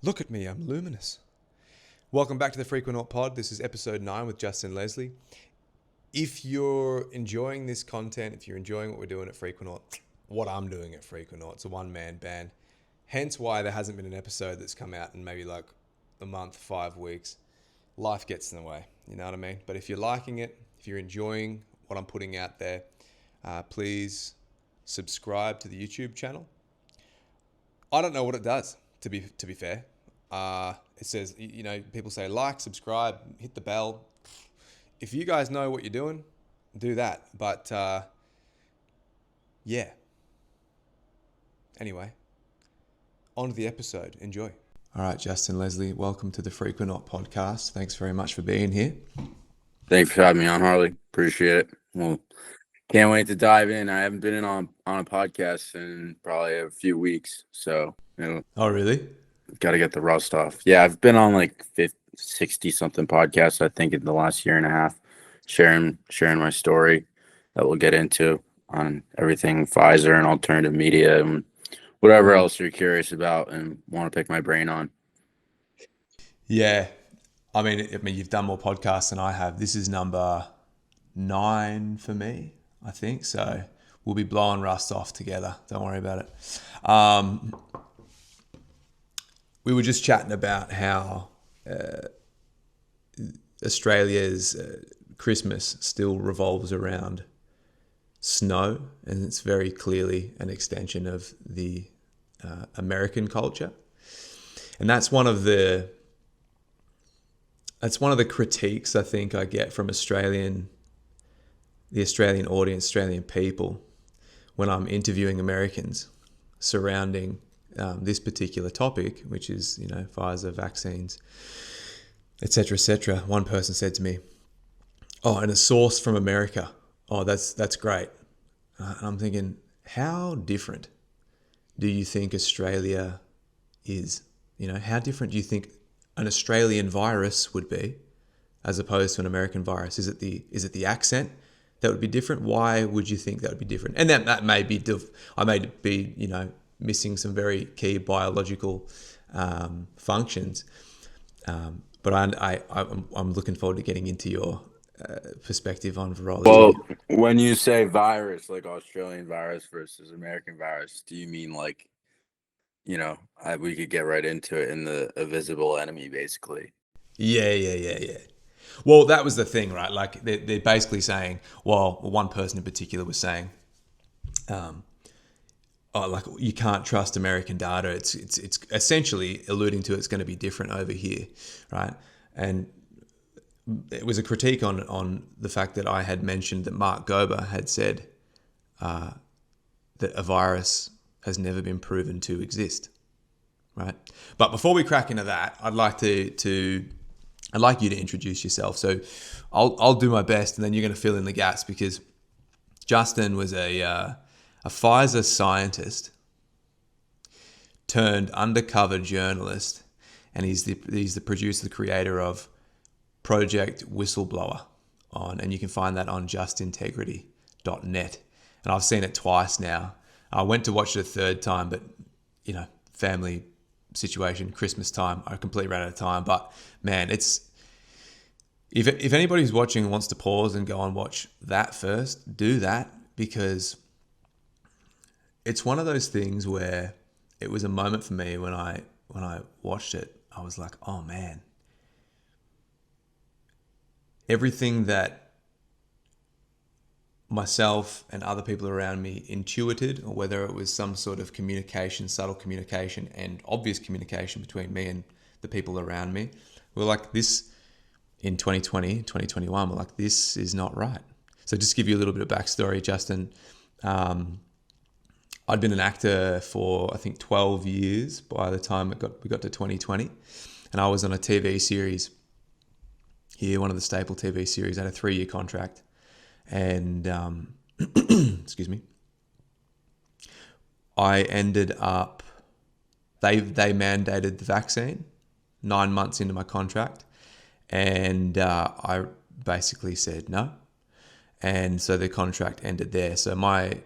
Look at me, I'm luminous. Welcome back to the Frequenaut pod. This is episode 9 with Justin Leslie. If you're enjoying this content, if you're enjoying what we're doing at Frequenaut, what I'm doing at Frequenaut, it's a one-man band. Hence why there hasn't been an episode that's come out in maybe like a month, 5 weeks. Life gets in the way, you know what I mean? But if you're liking it, if you're enjoying what I'm putting out there, please subscribe to the YouTube channel. I don't know what it does, to be fair. It says, people say like, subscribe, hit the bell. If you guys know what you're doing, do that. But yeah. Anyway, on to the episode. Enjoy. All right, Justin Leslie, welcome to the Frequenaut podcast. Thanks very much for being here. Thanks for having me on, Harley. Appreciate it. Well, can't wait to dive in. I haven't been on a podcast in probably a few weeks, so Oh, really? got to get the rust off. Yeah, I've been on like 60 something podcasts, I think, in the last year and a half, sharing my story that we'll get into on everything Pfizer and alternative media and whatever else you're curious about and want to pick my brain on. Yeah. I mean, you've done more podcasts than I have. This is number 9 for me, I think. So we'll be blowing rust off together. Don't worry about it. We were just chatting about how Australia's Christmas still revolves around snow, and it's very clearly an extension of the American culture. And that's one of the critiques I think I get from the Australian audience, Australian people, when I'm interviewing Americans surrounding this particular topic, which is, Pfizer vaccines, etc., etc. One person said to me, "Oh, and a source from America. Oh, that's great." And I'm thinking, how different do you think Australia is? How different do you think an Australian virus would be as opposed to an American virus? Is it the accent that would be different? Why would you think that would be different? And that may be, I may be, missing some very key biological functions. But I'm looking forward to getting into your perspective on virology. Well, when you say virus, like Australian virus versus American virus, do you mean like, we could get right into it in the invisible enemy, basically? Yeah. Well, that was the thing, right? Like they're basically saying, well, one person in particular was saying, like you can't trust American data. It's essentially alluding to it's going to be different over here, right? And it was a critique on the fact that I had mentioned that Mark Gober had said that a virus has never been proven to exist, right? But before we crack into that, I'd like you to introduce yourself. So I'll do my best, and then you're going to fill in the gaps, because Justin was a Pfizer scientist turned undercover journalist, and he's the producer, the creator of Project Whistleblower and you can find that on justintegrity.net. And I've seen it twice now. I went to watch it a third time, but family situation, Christmas time, I completely ran out of time. But man, it's if anybody who's watching wants to pause and go and watch that first, do that, because it's one of those things where it was a moment for me when I watched it. I was like, oh man, everything that myself and other people around me intuited, or whether it was some sort of communication, subtle communication and obvious communication between me and the people around me, were like, this in 2020, 2021, we're like, this is not right. So just to give you a little bit of backstory, Justin, I'd been an actor for, I think, 12 years by the time we got to 2020. And I was on a TV series here, one of the staple TV series. I had a 3-year contract. And, excuse me, I ended up, they mandated the vaccine 9 months into my contract. And I basically said no. And so the contract ended there. So my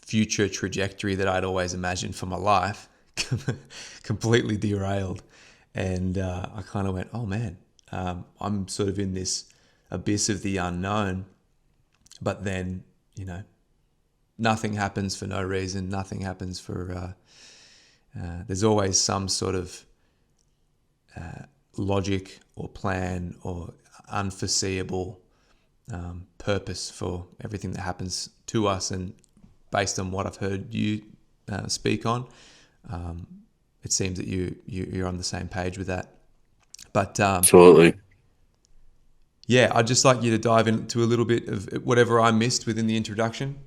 future trajectory that I'd always imagined for my life completely derailed. And I kind of went, oh man, I'm sort of in this abyss of the unknown. But then, nothing happens for no reason. Nothing happens for, there's always some sort of logic or plan or unforeseeable purpose for everything that happens to us. And based on what I've heard you speak on, it seems that you're on the same page with that. But Absolutely. yeah, I'd just like you to dive into a little bit of whatever I missed within the introduction.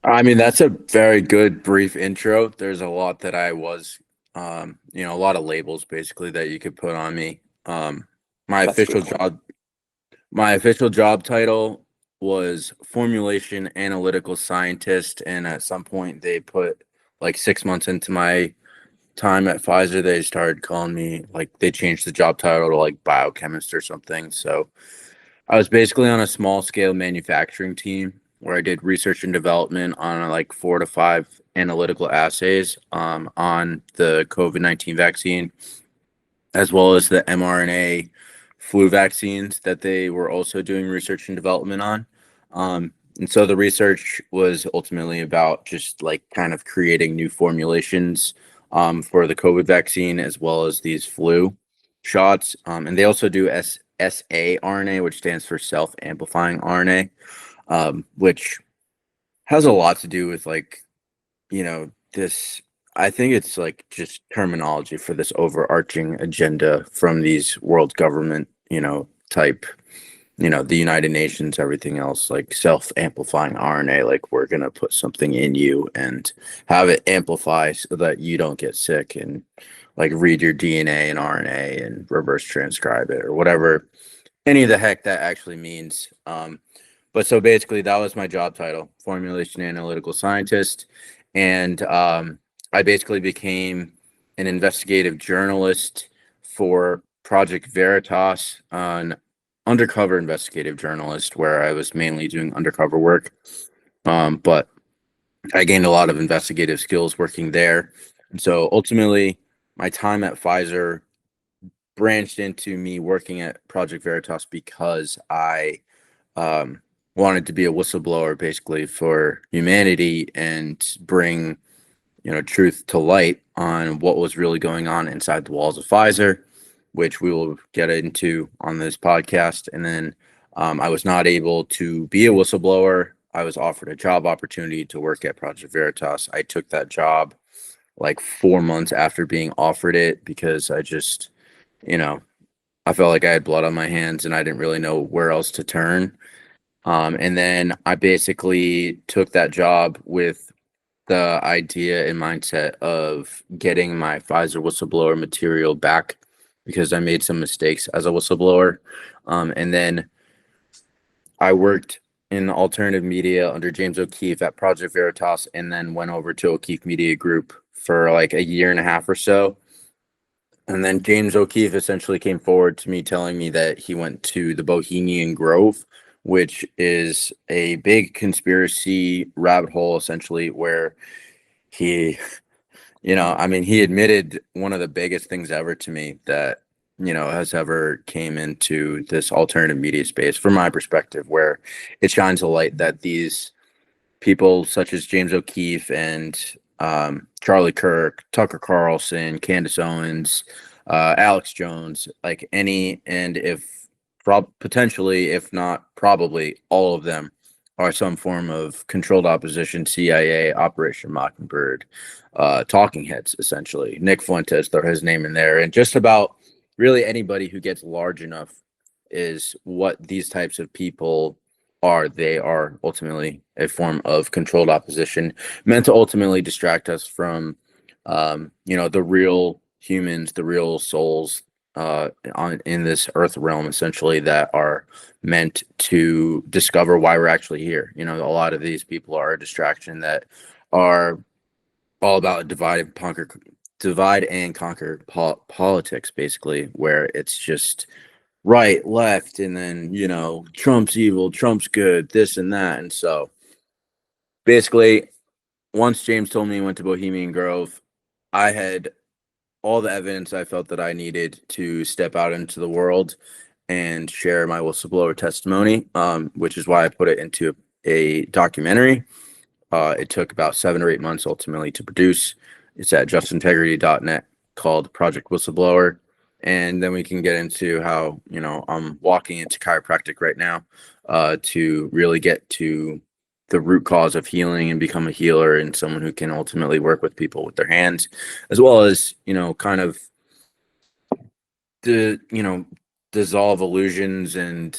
I mean, that's a very good brief intro. There's a lot that I was, a lot of labels basically that you could put on me. My That's official good. job, my official job title was formulation analytical scientist, and at some point they put like 6 months into my time at Pfizer, they started calling me like they changed the job title to like biochemist or something. So I was basically on a small scale manufacturing team where I did research and development on like 4 to 5 analytical assays on the COVID-19 vaccine, as well as the mRNA flu vaccines that they were also doing research and development on. And so the research was ultimately about just like kind of creating new formulations for the COVID vaccine as well as these flu shots. And they also do saRNA, which stands for self-amplifying RNA, which has a lot to do with like, this. I think it's like just terminology for this overarching agenda from these world government, type, the United Nations, everything else, like self-amplifying RNA, like we're gonna put something in you and have it amplify so that you don't get sick and like read your DNA and RNA and reverse transcribe it or whatever any of the heck that actually means. But so basically that was my job title, formulation analytical scientist. And I basically became an investigative journalist for Project Veritas, an undercover investigative journalist where I was mainly doing undercover work. But I gained a lot of investigative skills working there. And so ultimately, my time at Pfizer branched into me working at Project Veritas because I wanted to be a whistleblower basically for humanity and bring truth to light on what was really going on inside the walls of Pfizer, which we will get into on this podcast. And then I was not able to be a whistleblower. I was offered a job opportunity to work at Project Veritas. I took that job like 4 months after being offered it because I just, I felt like I had blood on my hands and I didn't really know where else to turn. And then I basically took that job with the idea and mindset of getting my Pfizer whistleblower material back because I made some mistakes as a whistleblower. And then I worked in alternative media under James O'Keefe at Project Veritas and then went over to O'Keefe Media Group for like a year and a half or so. And then James O'Keefe essentially came forward to me telling me that he went to the Bohemian Grove, which is a big conspiracy rabbit hole, essentially, where he, he admitted one of the biggest things ever to me that, has ever came into this alternative media space from my perspective, where it shines a light that these people such as James O'Keefe and Charlie Kirk, Tucker Carlson, Candace Owens, Alex Jones, like any, and if potentially, if not probably, all of them are some form of controlled opposition, CIA, Operation Mockingbird, talking heads, essentially. Nick Fuentes, throw his name in there, and just about really anybody who gets large enough is what these types of people are. They are ultimately a form of controlled opposition meant to ultimately distract us from the real humans, the real souls in this earth realm, essentially, that are meant to discover why we're actually here. A lot of these people are a distraction that are all about divide and conquer politics, basically, where it's just right, left, and then, Trump's evil, Trump's good, this and that. And so basically, once James told me he went to Bohemian Grove, I had all the evidence I felt that I needed to step out into the world and share my whistleblower testimony, which is why I put it into a documentary. It took about 7 or 8 months ultimately to produce. It's at justintegrity.net, called Project Whistleblower. And then we can get into how, I'm walking into chiropractic right now to really get to the root cause of healing and become a healer and someone who can ultimately work with people with their hands, as well as, kind of the, dissolve illusions and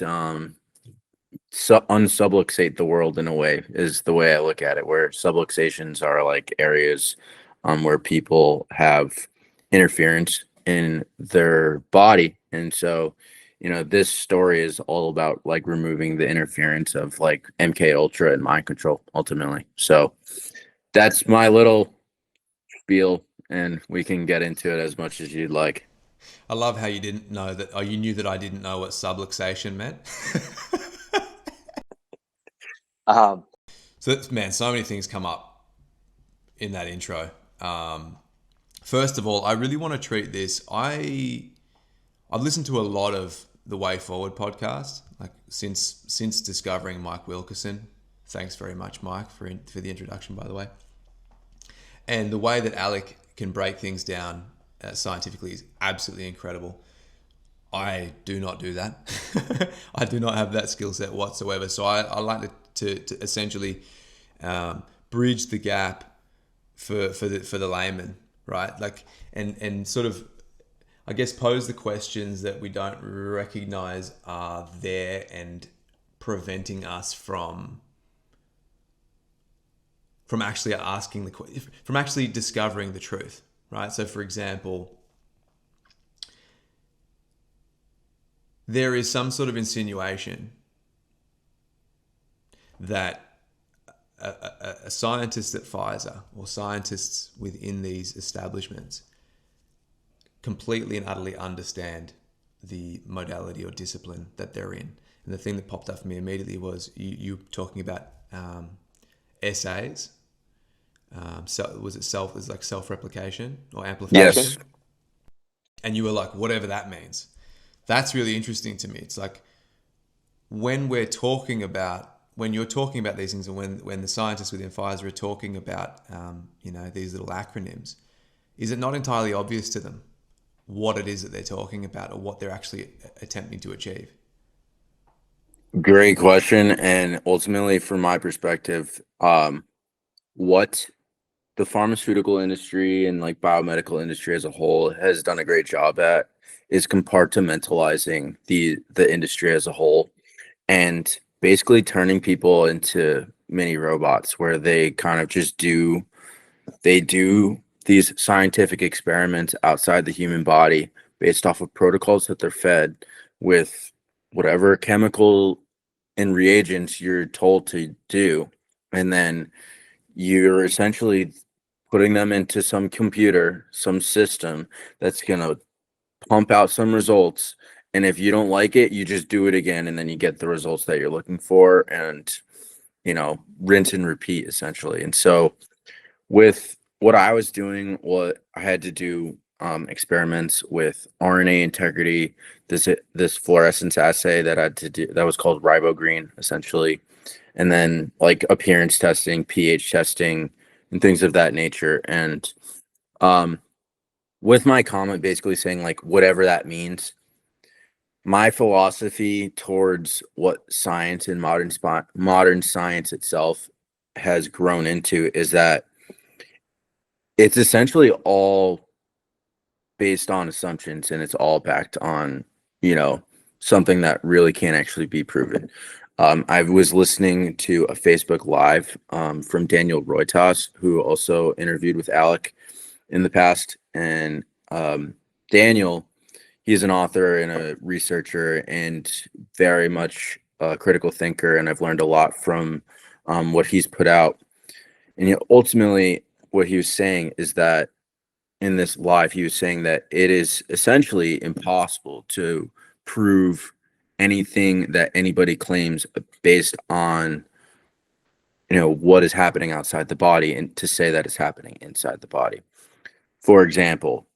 unsubluxate the world in a way, is the way I look at it, where subluxations are like areas where people have interference in their body. And so, this story is all about like removing the interference of like MK Ultra and mind control ultimately. So that's my little spiel, and we can get into it as much as you'd like. I love how you didn't know that, or you knew that I didn't know what subluxation meant. Um, So, man, so many things come up in that intro. First of all, I really want to treat this. I've listened to a lot of the Way Forward podcast, like since discovering Mike Wilkerson. Thanks very much, Mike, for the introduction, by the way. And the way that Alec can break things down scientifically is absolutely incredible. I do not do that. I do not have that skill set whatsoever. So I like to essentially bridge the gap for the layman, right? Like and sort of, I guess, pose the questions that we don't recognize are there and preventing us from actually from actually discovering the truth, right? So, for example, there is some sort of insinuation that a scientist at Pfizer or scientists within these establishments completely and utterly understand the modality or discipline that they're in. And the thing that popped up for me immediately was you talking about essays. So was it self-replication or amplification? yes. And you were like, whatever that means. That's really interesting to me. It's like when you're talking about these things, and when the scientists within Pfizer are talking about these little acronyms, is it not entirely obvious to them what it is that they're talking about or what they're actually attempting to achieve? Great question. And ultimately, from my perspective, what the pharmaceutical industry and like biomedical industry as a whole has done a great job at is compartmentalizing the industry as a whole, and basically turning people into mini robots where they kind of just do these scientific experiments outside the human body based off of protocols that they're fed with whatever chemical and reagents you're told to do. And then you're essentially putting them into some computer, some system that's going to pump out some results. And if you don't like it, you just do it again. And then you get the results that you're looking for, and, rinse and repeat essentially. And so with what I was doing, what I had to do experiments with RNA integrity, this fluorescence assay that I had to do that was called ribogreen essentially, and then like appearance testing, pH testing, and things of that nature. And with my comment basically saying like whatever that means, my philosophy towards what science and modern science itself has grown into is that it's essentially all based on assumptions, and it's all backed on, something that really can't actually be proven. I was listening to a Facebook Live from Daniel Roitas, who also interviewed with Alec in the past. And Daniel, he's an author and a researcher and very much a critical thinker. And I've learned a lot from what he's put out. And ultimately, what he was saying is that in this live, he was saying that it is essentially impossible to prove anything that anybody claims based on, what is happening outside the body, and to say that it's happening inside the body. For example,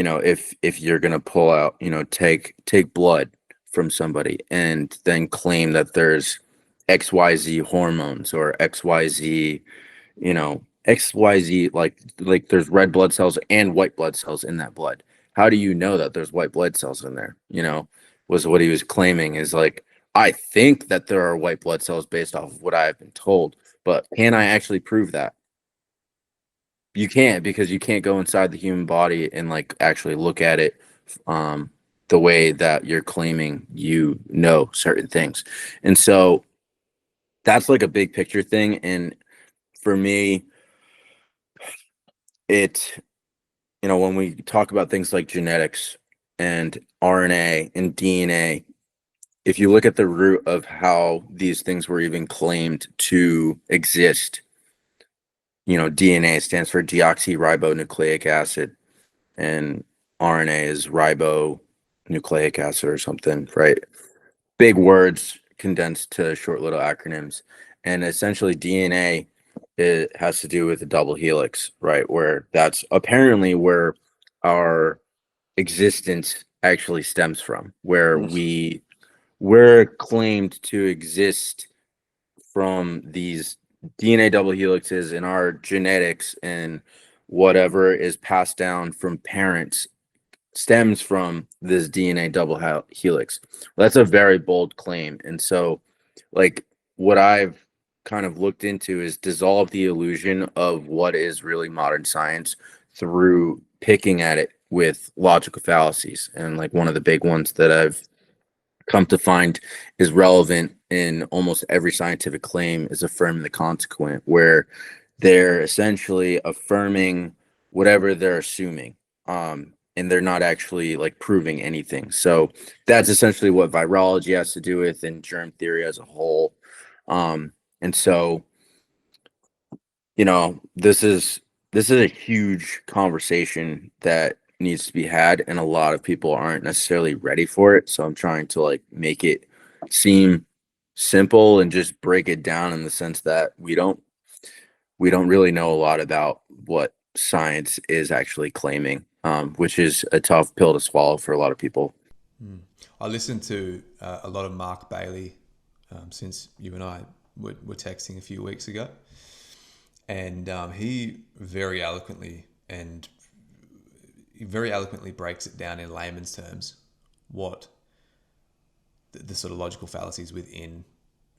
if you're going to pull out, take blood from somebody and then claim that there's XYZ hormones or XYZ, XYZ, like there's red blood cells and white blood cells in that blood. How do you know that there's white blood cells in there? Was what he was claiming, is like, I think that there are white blood cells based off of what I've been told, but can I actually prove that? You can't, because you can't go inside the human body and like actually look at it the way that you're claiming certain things. And so that's like a big picture thing. And for me, it, when we talk about things like genetics and RNA and DNA, if you look at the root of how these things were even claimed to exist, DNA stands for deoxyribonucleic acid, and RNA is ribonucleic acid or something, right? Big words condensed to short little acronyms. And essentially DNA, it has to do with the double helix, right? Where that's apparently where our existence actually stems from, where we're claimed to exist from these DNA double helixes in our genetics, and whatever is passed down from parents stems from this DNA double helix. That's a very bold claim. And so, like, what I've kind of looked into is dissolve the illusion of what is really modern science through picking at it with logical fallacies. And like one of the big ones that I've come to find is relevant in almost every scientific claim is affirming the consequent, where they're essentially affirming whatever they're assuming, and they're not actually like proving anything. So that's essentially what virology has to do with, and germ theory as a whole. And so, this is a huge conversation that needs to be had, and a lot of people aren't necessarily ready for it. So I'm trying to like make it seem simple and just break it down in the sense that we don't really know a lot about what science is actually claiming, which is a tough pill to swallow for a lot of people. I listened to a lot of Mark Bailey since you and I were texting a few weeks ago. And he very eloquently breaks it down in layman's terms, what the sort of logical fallacies within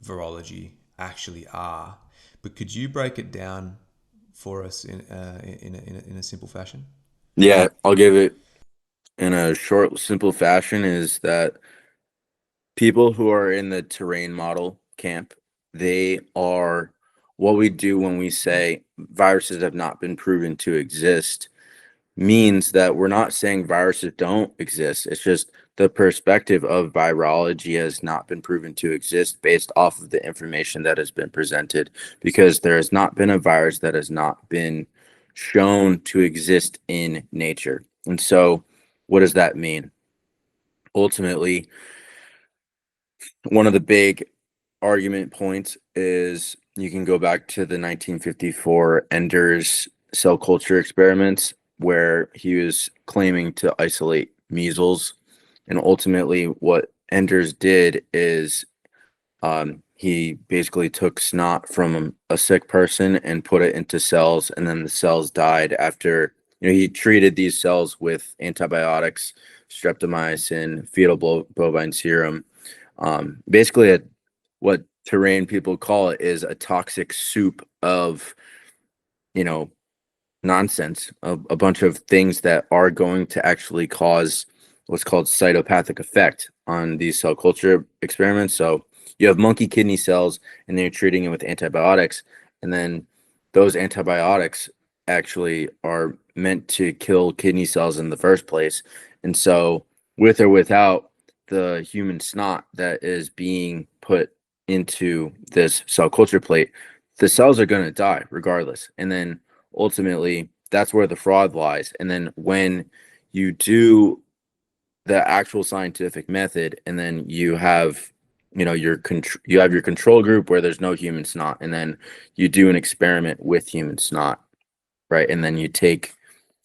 virology actually are. But could you break it down for us in a simple fashion? Yeah, I'll give it in a short, simple fashion. Is that people who are in the terrain model camp, they are what we do when we say viruses have not been proven to exist, means that we're not saying viruses don't exist. It's just the perspective of virology has not been proven to exist based off of the information that has been presented, because there has not been a virus that has not been shown to exist in nature. And so what does that mean? Ultimately, one of the big argument points is you can go back to the 1954 Ender's cell culture experiments, where he was claiming to isolate measles. And ultimately, what Enders did is he basically took snot from a sick person and put it into cells, and then the cells died after, he treated these cells with antibiotics, streptomycin, fetal bovine serum. Basically, what terrain people call it is a toxic soup of, nonsense, a bunch of things that are going to actually cause what's called cytopathic effect on these cell culture experiments. So you have monkey kidney cells, and they're treating it with antibiotics, and then those antibiotics actually are meant to kill kidney cells in the first place. And so, with or without the human snot that is being put into this cell culture plate, the cells are going to die regardless. And then ultimately, that's where the fraud lies. And then when you do the actual scientific method, and then you have your control group where there's no human snot, and then you do an experiment with human snot, right? And then you take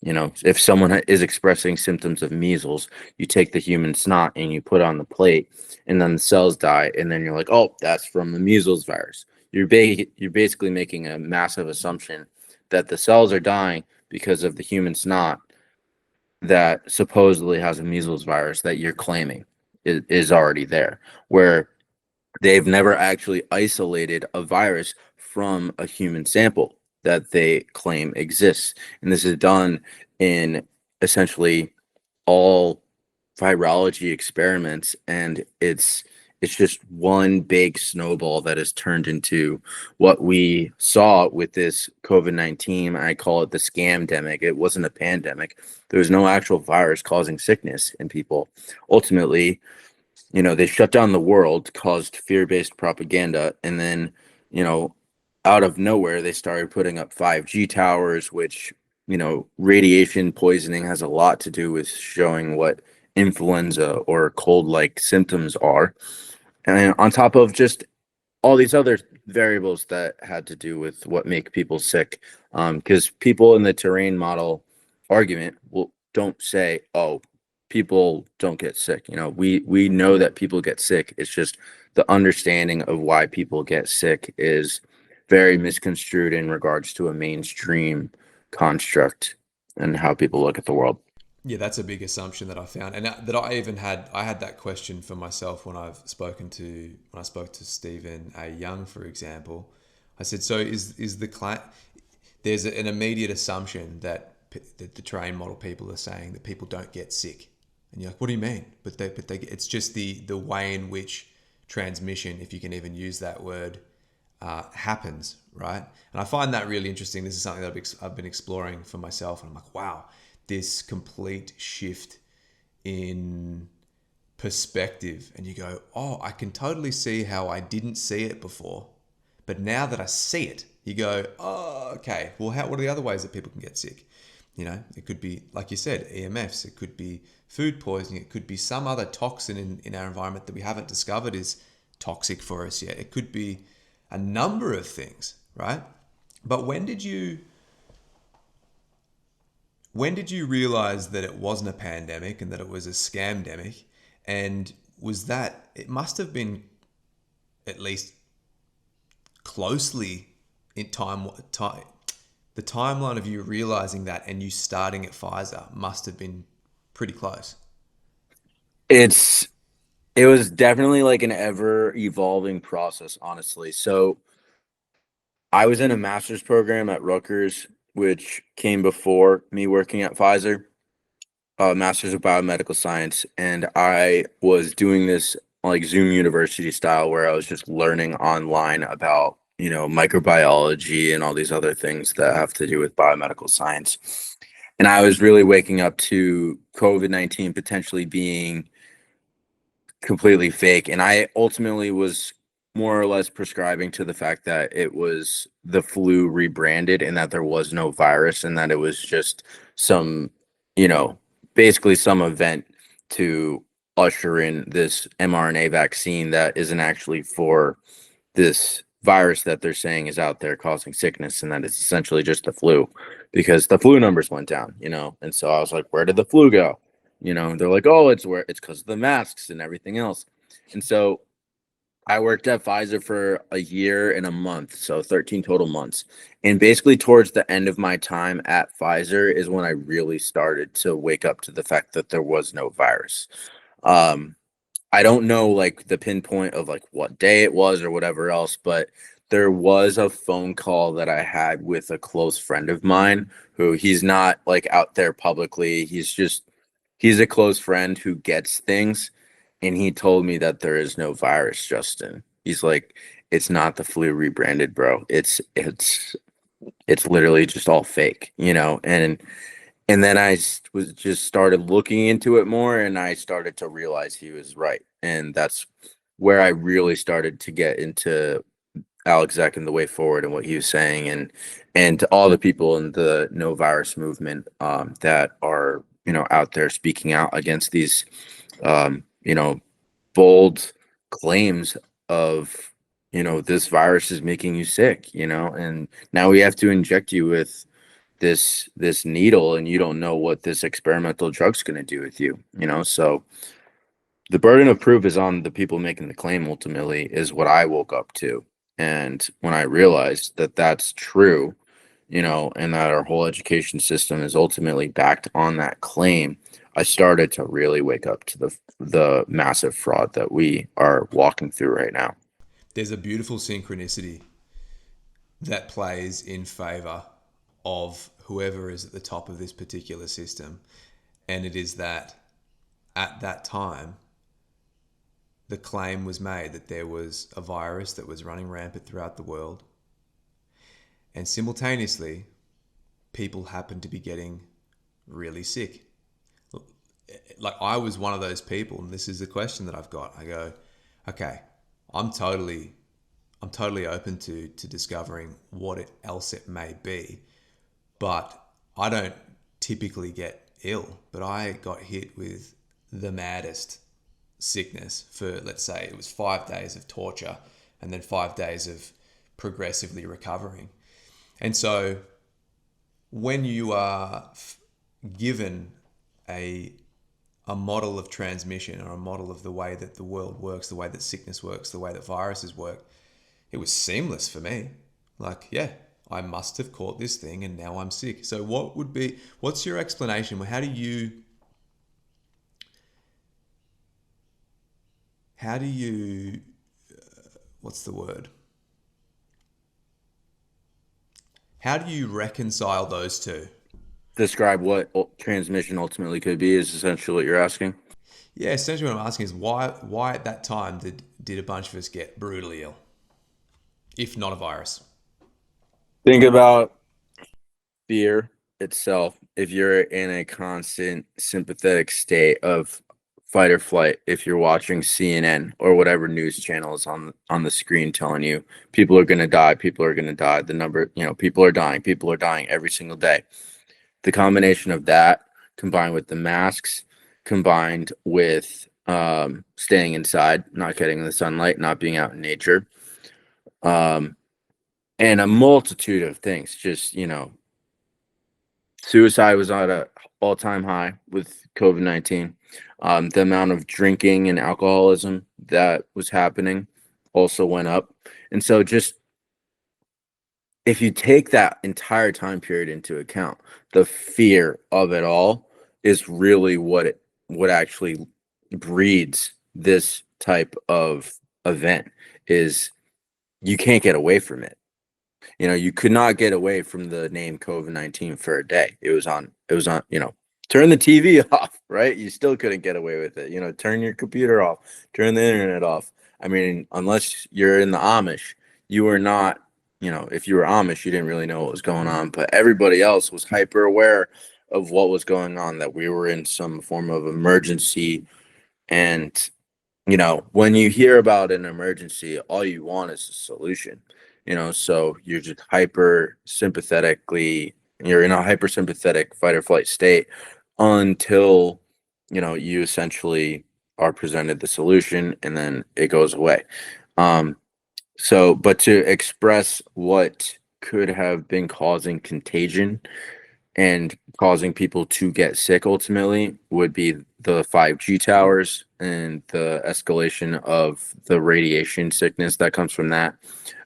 If someone is expressing symptoms of measles, you take the human snot and you put on the plate, and then the cells die, and then you're like, oh, that's from the measles virus. You're basically making a massive assumption that the cells are dying because of the human snot that supposedly has a measles virus that you're claiming is already there, where they've never actually isolated a virus from a human sample that they claim exists. And this is done in essentially all virology experiments, and it's just one big snowball that has turned into what we saw with this COVID-19. I call it the scamdemic. It wasn't a pandemic. There was no actual virus causing sickness in people. Ultimately, they shut down the world, caused fear-based propaganda, and then, you know, out of nowhere, they started putting up 5G towers, which, radiation poisoning has a lot to do with showing what influenza or cold-like symptoms are. And then on top of just all these other variables that had to do with what make people sick, because people in the terrain model argument don't say, oh, people don't get sick. We know that people get sick. It's just the understanding of why people get sick is very misconstrued in regards to a mainstream construct and how people look at the world. Yeah, that's a big assumption that I found, and that I even had. I had that question for myself when I spoke to Stephen A. Young, for example. I said, "So is the claim? There's an immediate assumption that the terrain model people are saying that people don't get sick, and you're like, what do you mean? But it's just the way in which transmission, if you can even use that word, happens, right? And I find that really interesting. This is something that I've been exploring for myself, and I'm like, wow, this complete shift in perspective. And you go, oh, I can totally see how I didn't see it before, but now that I see it, you go, oh, okay. Well, what are the other ways that people can get sick? It could be, like you said, EMFs. It could be food poisoning. It could be some other toxin in our environment that we haven't discovered is toxic for us yet. It could be a number of things, right? But when did you realize that it wasn't a pandemic and that it was a scamdemic? And it must have been at least closely in time, the timeline of you realizing that and you starting at Pfizer must have been pretty close. It's it was definitely like an ever evolving process, honestly. So I was in a master's program at Rutgers, which came before me working at Pfizer, master's of biomedical science, and I was doing this like Zoom University style where I was just learning online about, microbiology and all these other things that have to do with biomedical science. And I was really waking up to COVID-19 potentially being completely fake. And I ultimately was more or less prescribing to the fact that it was the flu rebranded and that there was no virus and that it was just some, you know, basically some event to usher in this mRNA vaccine that isn't actually for this virus that they're saying is out there causing sickness, and that it's essentially just the flu because the flu numbers went down. And so I was like, where did the flu go? They're like, oh, it's because of the masks and everything else. And so I worked at Pfizer for a year and a month, so 13 total months. And basically towards the end of my time at Pfizer is when I really started to wake up to the fact that there was no virus. Um, I don't know like the pinpoint of like what day it was or whatever else, but there was a phone call that I had with a close friend of mine who he's not like out there publicly. He's a close friend who gets things, and he told me that there is no virus, Justin. He's like, it's not the flu rebranded, bro. It's literally just all fake. And then was just started looking into it more, and I started to realize he was right. And that's where I really started to get into Alex Zek and the way forward and what he was saying, and to all the people in the no virus movement that are out there speaking out against these um, you know bold claims of this virus is making you sick, and now we have to inject you with this needle, and you don't know what this experimental drug's going to do with you, so the burden of proof is on the people making the claim, ultimately, is what I woke up to. And when I realized that that's true, and that our whole education system is ultimately backed on that claim, I started to really wake up to the massive fraud that we are walking through right now. There's a beautiful synchronicity that plays in favor of whoever is at the top of this particular system. And it is that at that time, the claim was made that there was a virus that was running rampant throughout the world. And simultaneously, people happened to be getting really sick. Like, I was one of those people, and this is the question that I've got. I go, okay, I'm totally open to discovering what else it may be, but I don't typically get ill. But I got hit with the maddest sickness for, let's say, it was 5 days of torture and then 5 days of progressively recovering. And so when you are given a model of transmission, or a model of the way that the world works, the way that sickness works, the way that viruses work, it was seamless for me. Like, yeah, I must have caught this thing and now I'm sick. So what's your explanation? How do you what's the word? How do you reconcile those two? Describe what transmission ultimately could be is essentially what you're asking. Yeah, essentially what I'm asking is why at that time did a bunch of us get brutally ill, if not a virus? Think about fear itself. If you're in a constant sympathetic state of fight or flight, if you're watching CNN or whatever news channel is on the screen telling you people are going to die, the number, people are dying every single day. The combination of that, combined with the masks, combined with staying inside, not getting the sunlight, not being out in nature, and a multitude of things. Just, suicide was at an all-time high with COVID-19. The amount of drinking and alcoholism that was happening also went up. And so just, if you take that entire time period into account, the fear of it all is really what actually breeds this type of event. Is you can't get away from it. You could not get away from the name COVID-19 for a day. It was on, turn the TV off, right? You still couldn't get away with it. Turn your computer off, turn the internet off. I mean, unless you're in the Amish, you were not, if you were Amish, you didn't really know what was going on, but everybody else was hyper aware of what was going on, that we were in some form of emergency. And when you hear about an emergency, all you want is a solution, so you're just you're in a hypersympathetic fight or flight state until, you essentially are presented the solution, and then it goes away. But to express what could have been causing contagion and causing people to get sick ultimately would be the 5G towers and the escalation of the radiation sickness that comes from that,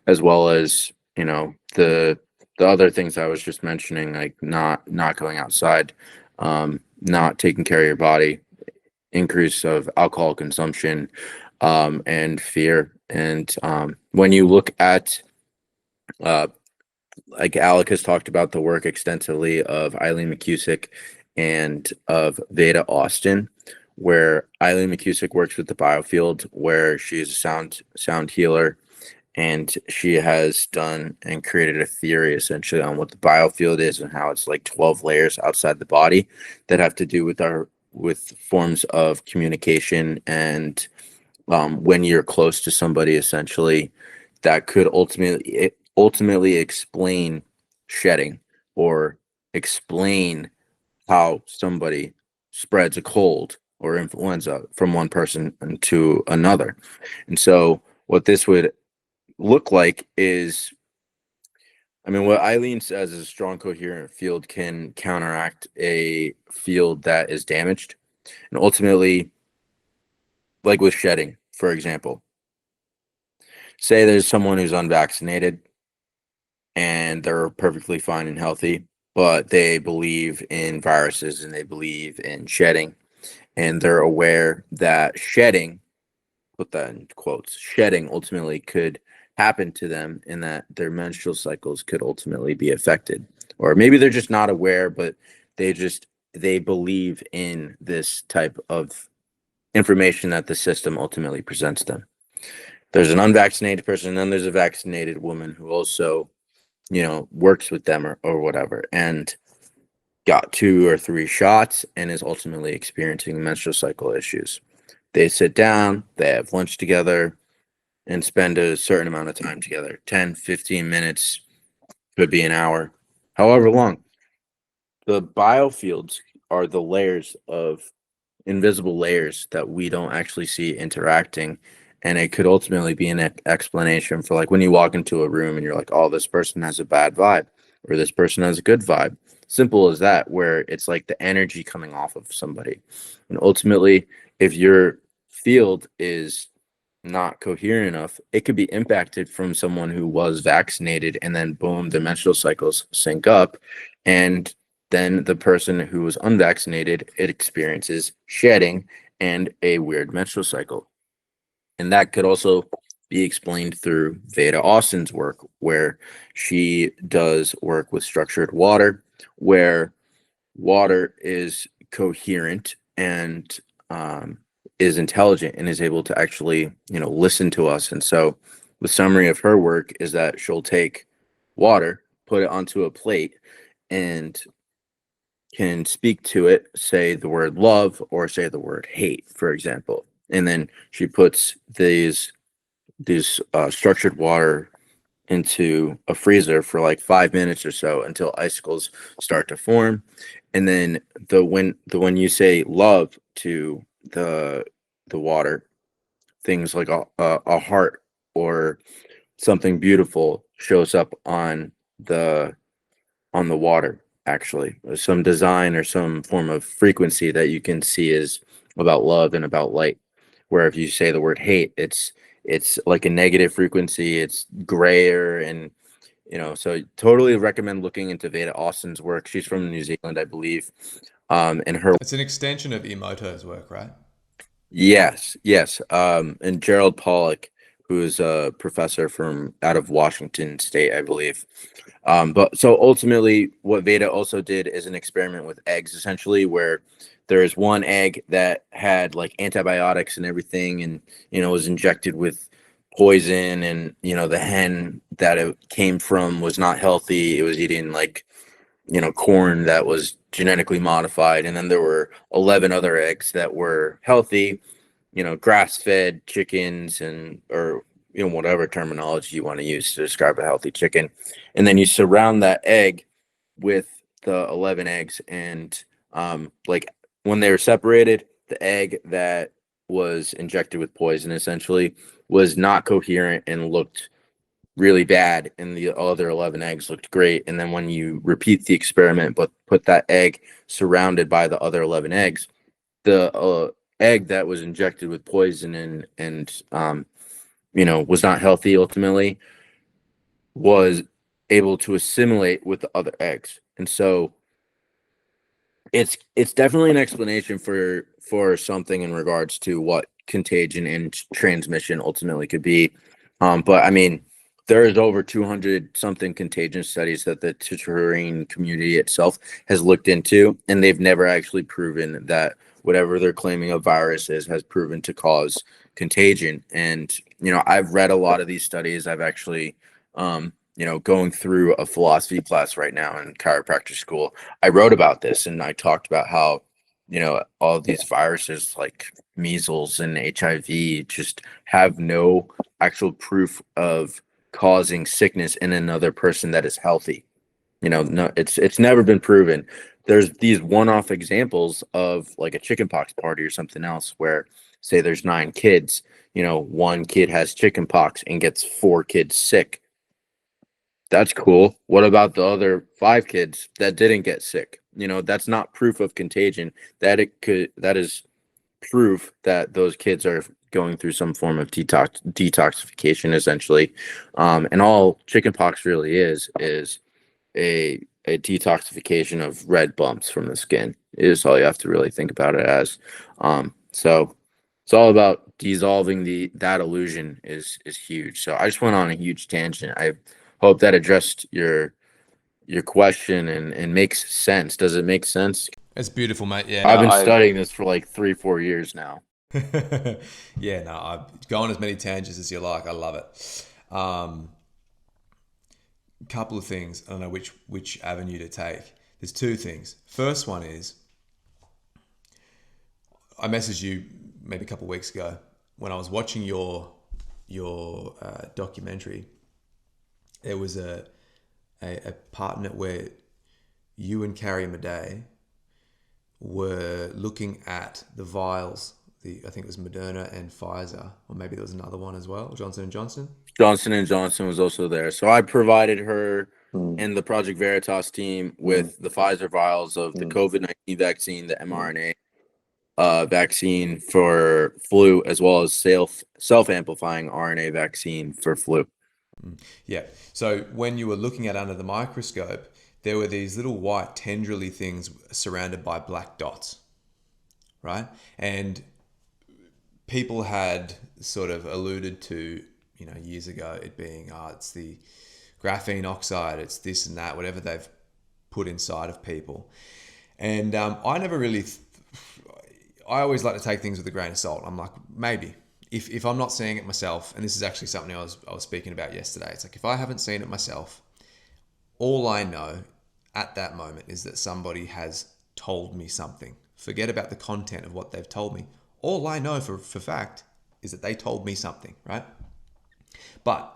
as well as, the other things I was just mentioning, like not going outside, not taking care of your body, increase of alcohol consumption, and fear. And when you look at like Alec has talked about the work extensively of Eileen McCusick and of Veda Austin, where Eileen McCusick works with the biofield, where she's a sound healer, and she has done and created a theory essentially on what the biofield is and how it's like 12 layers outside the body that have to do with forms of communication. And when you're close to somebody, essentially, that could ultimately explain shedding, or explain how somebody spreads a cold or influenza from one person to another. And so what this would look like is I mean, what Eileen says is a strong, coherent field can counteract a field that is damaged. And ultimately, like with shedding, for example, say there's someone who's unvaccinated and they're perfectly fine and healthy, but they believe in viruses and they believe in shedding, and they're aware that shedding, put that in quotes, shedding ultimately could happen to them and that their menstrual cycles could ultimately be affected. Or maybe they're just not aware, but they believe in this type of information that the system ultimately presents them. There's an unvaccinated person, and then there's a vaccinated woman who also, works with them or whatever, and got 2 or 3 shots and is ultimately experiencing menstrual cycle issues. They sit down, they have lunch together, and spend a certain amount of time together, 10, 15 minutes, could be an hour, however long. The biofields are the layers of invisible layers that we don't actually see interacting. And it could ultimately be an explanation for, like, when you walk into a room and you're like, oh, this person has a bad vibe or this person has a good vibe. Simple as that, where it's like the energy coming off of somebody. And ultimately, if your field is not coherent enough, it could be impacted from someone who was vaccinated, and then boom, the menstrual cycles sync up. And then the person who was unvaccinated, it experiences shedding and a weird menstrual cycle. And that could also be explained through Veda Austin's work, where she does work with structured water, where water is coherent and is intelligent and is able to actually, listen to us. And so the summary of her work is that she'll take water, put it onto a plate, and can speak to it, say the word love or say the word hate, for example. And then she puts these structured water into a freezer for like 5 minutes or so until icicles start to form. And then when you say love to the water, things like a heart or something beautiful shows up the on the water. Actually, there's some design or some form of frequency that you can see is about love and about light. Where if you say the word hate, it's like a negative frequency, it's grayer. And so totally recommend looking into Veda Austin's work. She's from New Zealand, I believe. And her It's an extension of Emoto's work, right? Yes, yes. And Gerald Pollack, who is a professor from out of Washington State, I believe. But so ultimately, what Veda also did is an experiment with eggs, essentially, where there is one egg that had like antibiotics and everything, and was injected with poison, and the hen that it came from was not healthy. It was eating like corn that was genetically modified. And then there were 11 other eggs that were healthy, grass-fed chickens, and or whatever terminology you want to use to describe a healthy chicken. And then you surround that egg with the 11 eggs, and like when they were separated, the egg that was injected with poison essentially was not coherent and looked really bad, and the other 11 eggs looked great. And then when you repeat the experiment but put that egg surrounded by the other 11 eggs, the egg that was injected with poison and was not healthy ultimately, was able to assimilate with the other eggs. And so it's definitely an explanation for something in regards to what contagion and transmission ultimately could be. But I mean, there is over 200 something contagion studies that the tutoring community itself has looked into, and they've never actually proven that whatever they're claiming a virus is has proven to cause contagion. And I've read a lot of these studies. I've actually going through a philosophy class right now in chiropractic school. I wrote about this, and I talked about how, all of these viruses like measles and HIV just have no actual proof of causing sickness in another person that is healthy. No, it's never been proven. There's these one-off examples of like a chickenpox party or something else where, say there's 9 kids, one kid has chickenpox and gets 4 kids sick. That's cool. What about the other 5 kids that didn't get sick? That's not proof of contagion. That is proof that those kids are going through some form of detoxification, essentially. And all chickenpox really is a detoxification of red bumps from the skin, is all you have to really think about it as. So it's all about dissolving that illusion is huge. So I just went on a huge tangent. I hope that addressed your question and makes sense. Does it make sense? It's beautiful, mate. Yeah, no, I've been I studying this for like 3-4 years now. yeah, no, I go on as many tangents as you like. I love it. Couple of things. I don't know which avenue to take. There's two things. First one is I messaged you maybe a couple of weeks ago when I was watching your documentary. There was a partner where you and Carrie Madej were looking at the vials. I think it was Moderna and Pfizer, or maybe there was another one as well, Johnson and Johnson. Johnson and Johnson was also there. So I provided her Mm. and the Project Veritas team with the Pfizer vials of the COVID-19 vaccine, the mRNA vaccine for flu, as well as self-amplifying RNA vaccine for flu. Yeah. So when you were looking at under the microscope, there were these little white tendrily things surrounded by black dots, right? And people had sort of alluded to, years ago, it being, it's the graphene oxide, it's this and that, whatever they've put inside of people. And I never really, I always like to take things with a grain of salt. I'm like, maybe. If I'm not seeing it myself, and this is actually something I was speaking about yesterday, it's like if I haven't seen it myself, all I know at that moment is that somebody has told me something. Forget about the content of what they've told me. All I know for fact is that they told me something, right? But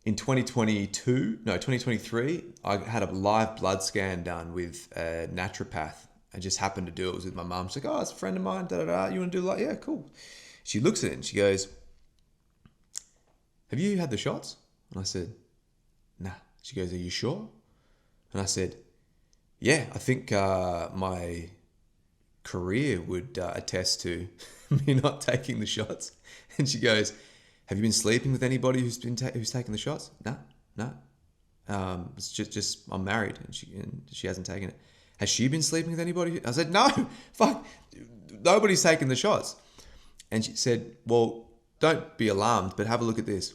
in 2023, I had a live blood scan done with a naturopath. I just happened to do it. It was with my mum. She's like, oh, it's a friend of mine. Da, da, da. You want to do like, yeah, cool. She looks at it and she goes, have you had the shots? And I said, nah. She goes, are you sure? And I said, yeah, I think my career would attest to me not taking the shots. And she goes, have you been sleeping with anybody who's taken the shots? No. It's just I'm married and she hasn't taken it. Has she been sleeping with anybody? I said, no, fuck, nobody's taken the shots. And she said, well, don't be alarmed, but have a look at this.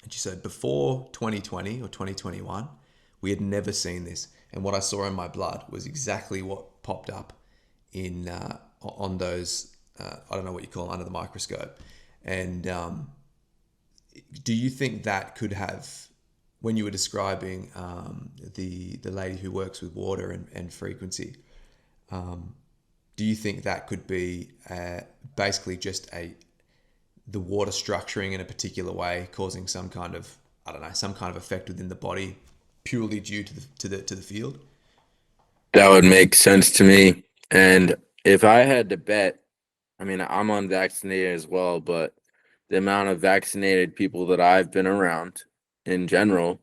And she said, before 2020 or 2021, we had never seen this. And what I saw in my blood was exactly what popped up in on those, I don't know what you call them, under the microscope. And do you think that could have, when you were describing the lady who works with water and frequency, do you think that could be basically just the water structuring in a particular way, causing some kind of, I don't know, some kind of effect within the body purely due to the field? That would make sense to me. And if I had to bet, I mean, I'm unvaccinated as well, but the amount of vaccinated people that I've been around in general,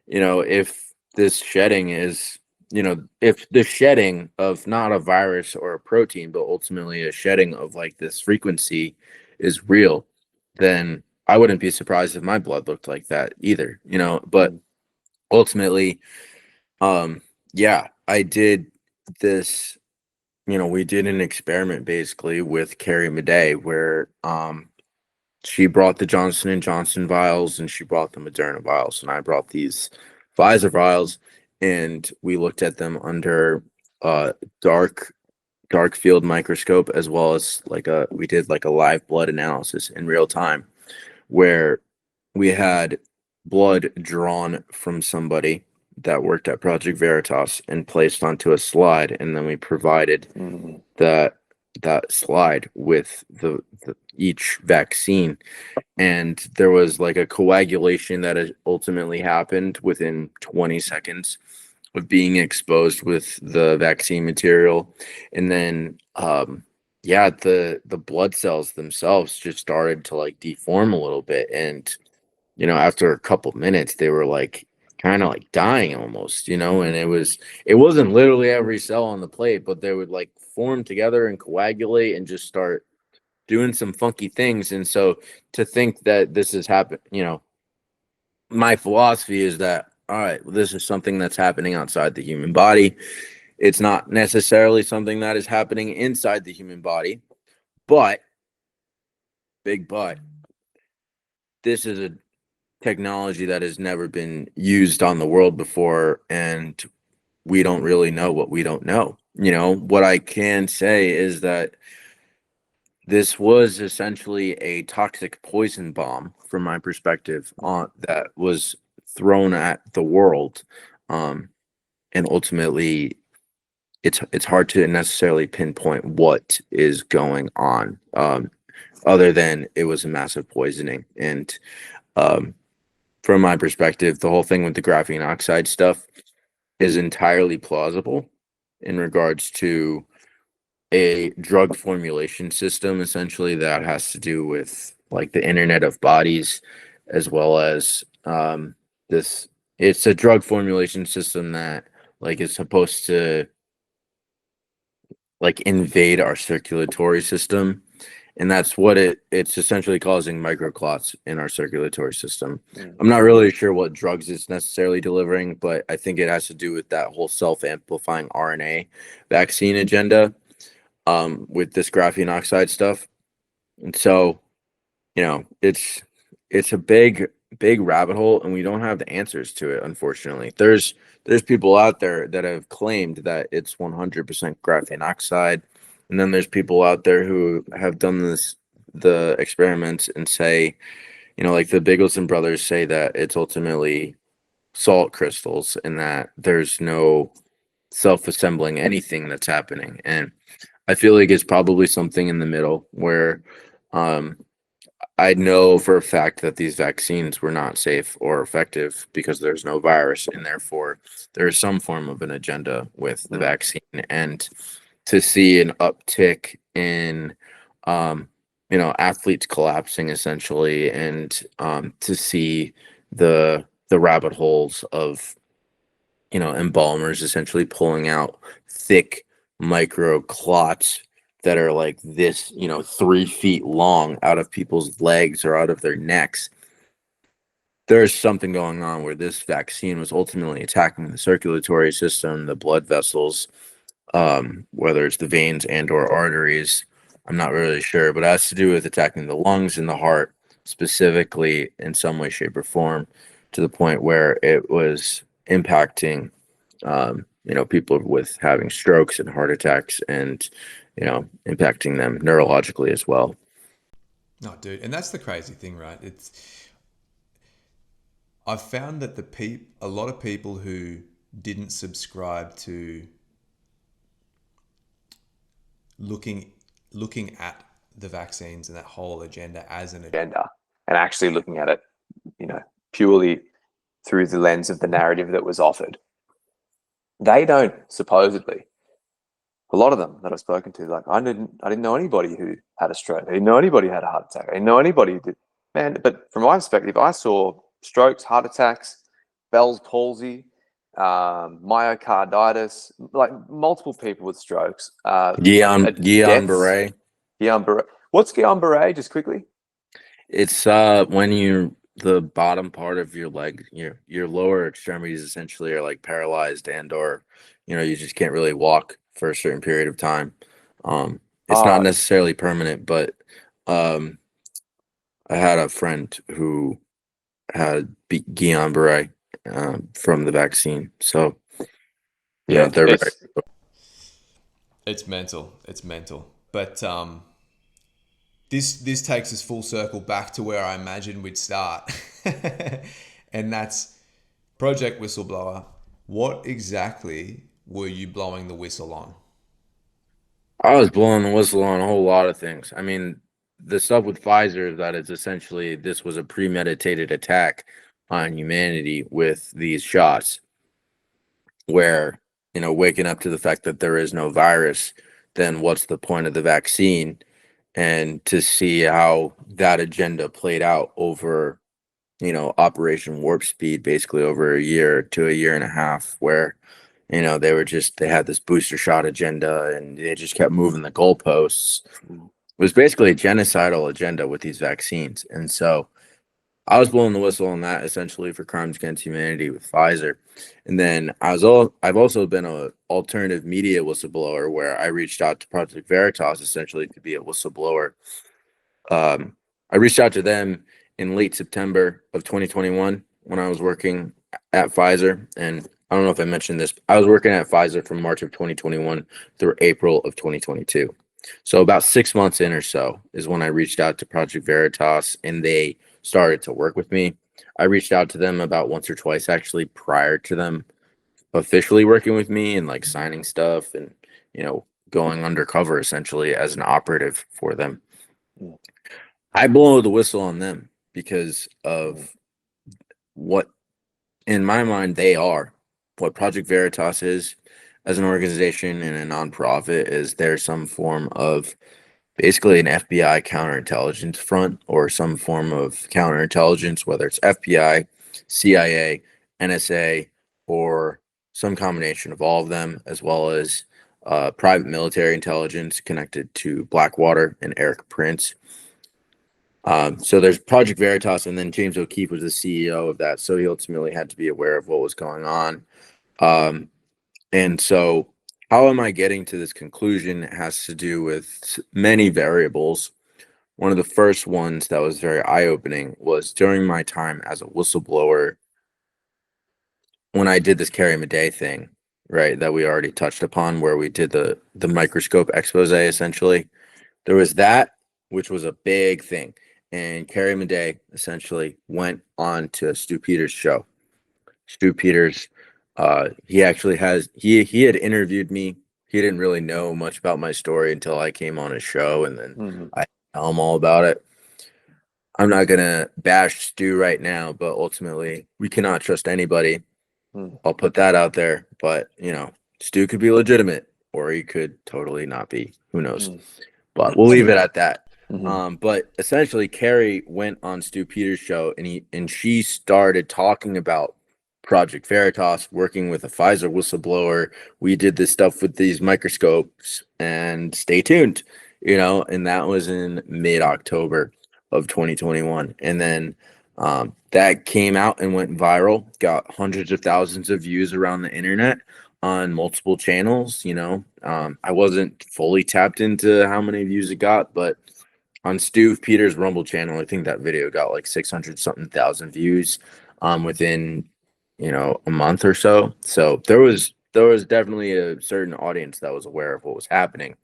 if this shedding is, if the shedding of not a virus or a protein, but ultimately a shedding of like this frequency is real, then I wouldn't be surprised if my blood looked like that either, but ultimately, yeah, I did this, we did an experiment basically with Carrie Madej where, she brought the Johnson and Johnson vials and she brought the Moderna vials, and I brought these Pfizer vials, and we looked at them under dark field microscope, as well as we did like a live blood analysis in real time, where we had blood drawn from somebody that worked at Project Veritas and placed onto a slide, and then we provided that slide with the each vaccine, and there was like a coagulation that ultimately happened within 20 seconds of being exposed with the vaccine material. And then yeah, the blood cells themselves just started to like deform a little bit, and after a couple minutes they were like kind of like dying almost, and it wasn't literally every cell on the plate, but they would like form together and coagulate and just start doing some funky things. And so to think that this has happened, my philosophy is that, all right, well, this is something that's happening outside the human body. It's not necessarily something that is happening inside the human body, but big but this is a technology that has never been used on the world before, and we don't really know what we don't know. What I can say is that this was essentially a toxic poison bomb from my perspective on that was thrown at the world. And ultimately it's hard to necessarily pinpoint what is going on, other than it was a massive poisoning. And um, from my perspective, the whole thing with the graphene oxide stuff is entirely plausible in regards to a drug formulation system, essentially, that has to do with like the Internet of Bodies, as well as this. It's a drug formulation system that like is supposed to like invade our circulatory system, and that's what it's essentially causing microclots in our circulatory system. I'm not really sure what drugs it's necessarily delivering, but I think it has to do with that whole self-amplifying RNA vaccine agenda, with this graphene oxide stuff. And so, it's a big rabbit hole, and we don't have the answers to it, unfortunately. There's people out there that have claimed that it's 100% graphene oxide, and then there's people out there who have done the experiments and say, like the Biggleson brothers say that it's ultimately salt crystals and that there's no self-assembling anything that's happening. And I feel like it's probably something in the middle where um, I know for a fact that these vaccines were not safe or effective because there's no virus, and therefore there is some form of an agenda with the vaccine. And to see an uptick in, athletes collapsing essentially, and to see the rabbit holes of embalmers essentially pulling out thick micro clots that are like this, 3 feet long out of people's legs or out of their necks. There's something going on where this vaccine was ultimately attacking the circulatory system, the blood vessels, whether it's the veins and or arteries. I'm not really sure, but it has to do with attacking the lungs and the heart specifically in some way, shape, or form, to the point where it was impacting, people with having strokes and heart attacks, and impacting them neurologically as well. No, dude, and that's the crazy thing, right? I've found that a lot of people who didn't subscribe to looking at the vaccines and that whole agenda as an agenda, and actually looking at it, purely through the lens of the narrative that was offered. They don't supposedly. A lot of them that I've spoken to, like I didn't know anybody who had a stroke. I didn't know anybody who had a heart attack. I didn't know anybody who did. Man, but from my perspective, I saw strokes, heart attacks, Bell's palsy, myocarditis, like multiple people with strokes. Guillain Barre. Guillain-Barré. What's Guillain-Barré? Just quickly. It's when the bottom part of your leg, your lower extremities essentially are like paralyzed, and or you just can't really walk for a certain period of time. It's not necessarily permanent, but I had a friend who had Guillain-Barré from the vaccine. So Yeah, they're it's mental. It's mental. But this takes us full circle back to where I imagined we'd start, and that's Project Whistleblower. What exactly were you blowing the whistle on? I was blowing the whistle on a whole lot of things. I mean, the stuff with Pfizer, that is essentially this was a premeditated attack on humanity with these shots, where waking up to the fact that there is no virus, then what's the point of the vaccine? And to see how that agenda played out over Operation Warp Speed, basically over a year to a year and a half, where they had this booster shot agenda, and they just kept moving the goalposts. It was basically a genocidal agenda with these vaccines. And so I was blowing the whistle on that, essentially, for crimes against humanity with Pfizer. And then I've also been a alternative media whistleblower, where I reached out to Project Veritas essentially to be a whistleblower. I reached out to them in late September of 2021 when I was working at Pfizer. And I don't know if I mentioned this. I was working at Pfizer from March of 2021 through April of 2022. So about 6 months in or so is when I reached out to Project Veritas, and they started to work with me. I reached out to them about once or twice actually prior to them officially working with me and like signing stuff and going undercover essentially as an operative for them. I blow the whistle on them because of what, in my mind, they are. What Project Veritas is as an organization and a nonprofit is they're some form of basically an FBI counterintelligence front, or some form of counterintelligence, whether it's FBI, CIA, NSA, or some combination of all of them, as well as private military intelligence connected to Blackwater and Eric Prince. So there's Project Veritas, and then James O'Keefe was the CEO of that. So he ultimately had to be aware of what was going on. And so how am I getting to this conclusion? It has to do with many variables. One of the first ones that was very eye-opening was during my time as a whistleblower, when I did this Carrie Madej thing, right, that we already touched upon, where we did the microscope expose essentially. There was that, which was a big thing. And Carrie Madej essentially went on to Stu Peters' show. Stu Peters, he actually he had interviewed me. He didn't really know much about my story until I came on his show, and then I tell him all about it. I'm not gonna bash Stu right now, but ultimately we cannot trust anybody. I'll put that out there. But Stu could be legitimate, or he could totally not be. Who knows? But we'll leave it at that. But essentially, Carrie went on Stu Peters' show, and she started talking about Project Veritas, working with a Pfizer whistleblower. We did this stuff with these microscopes, and stay tuned, and that was in mid-October of 2021. And then that came out and went viral, got hundreds of thousands of views around the internet on multiple channels. I wasn't fully tapped into how many views it got, but on Stu Peters' Rumble channel, I think that video got like 600 something thousand views within a month or so. So there was definitely a certain audience that was aware of what was happening.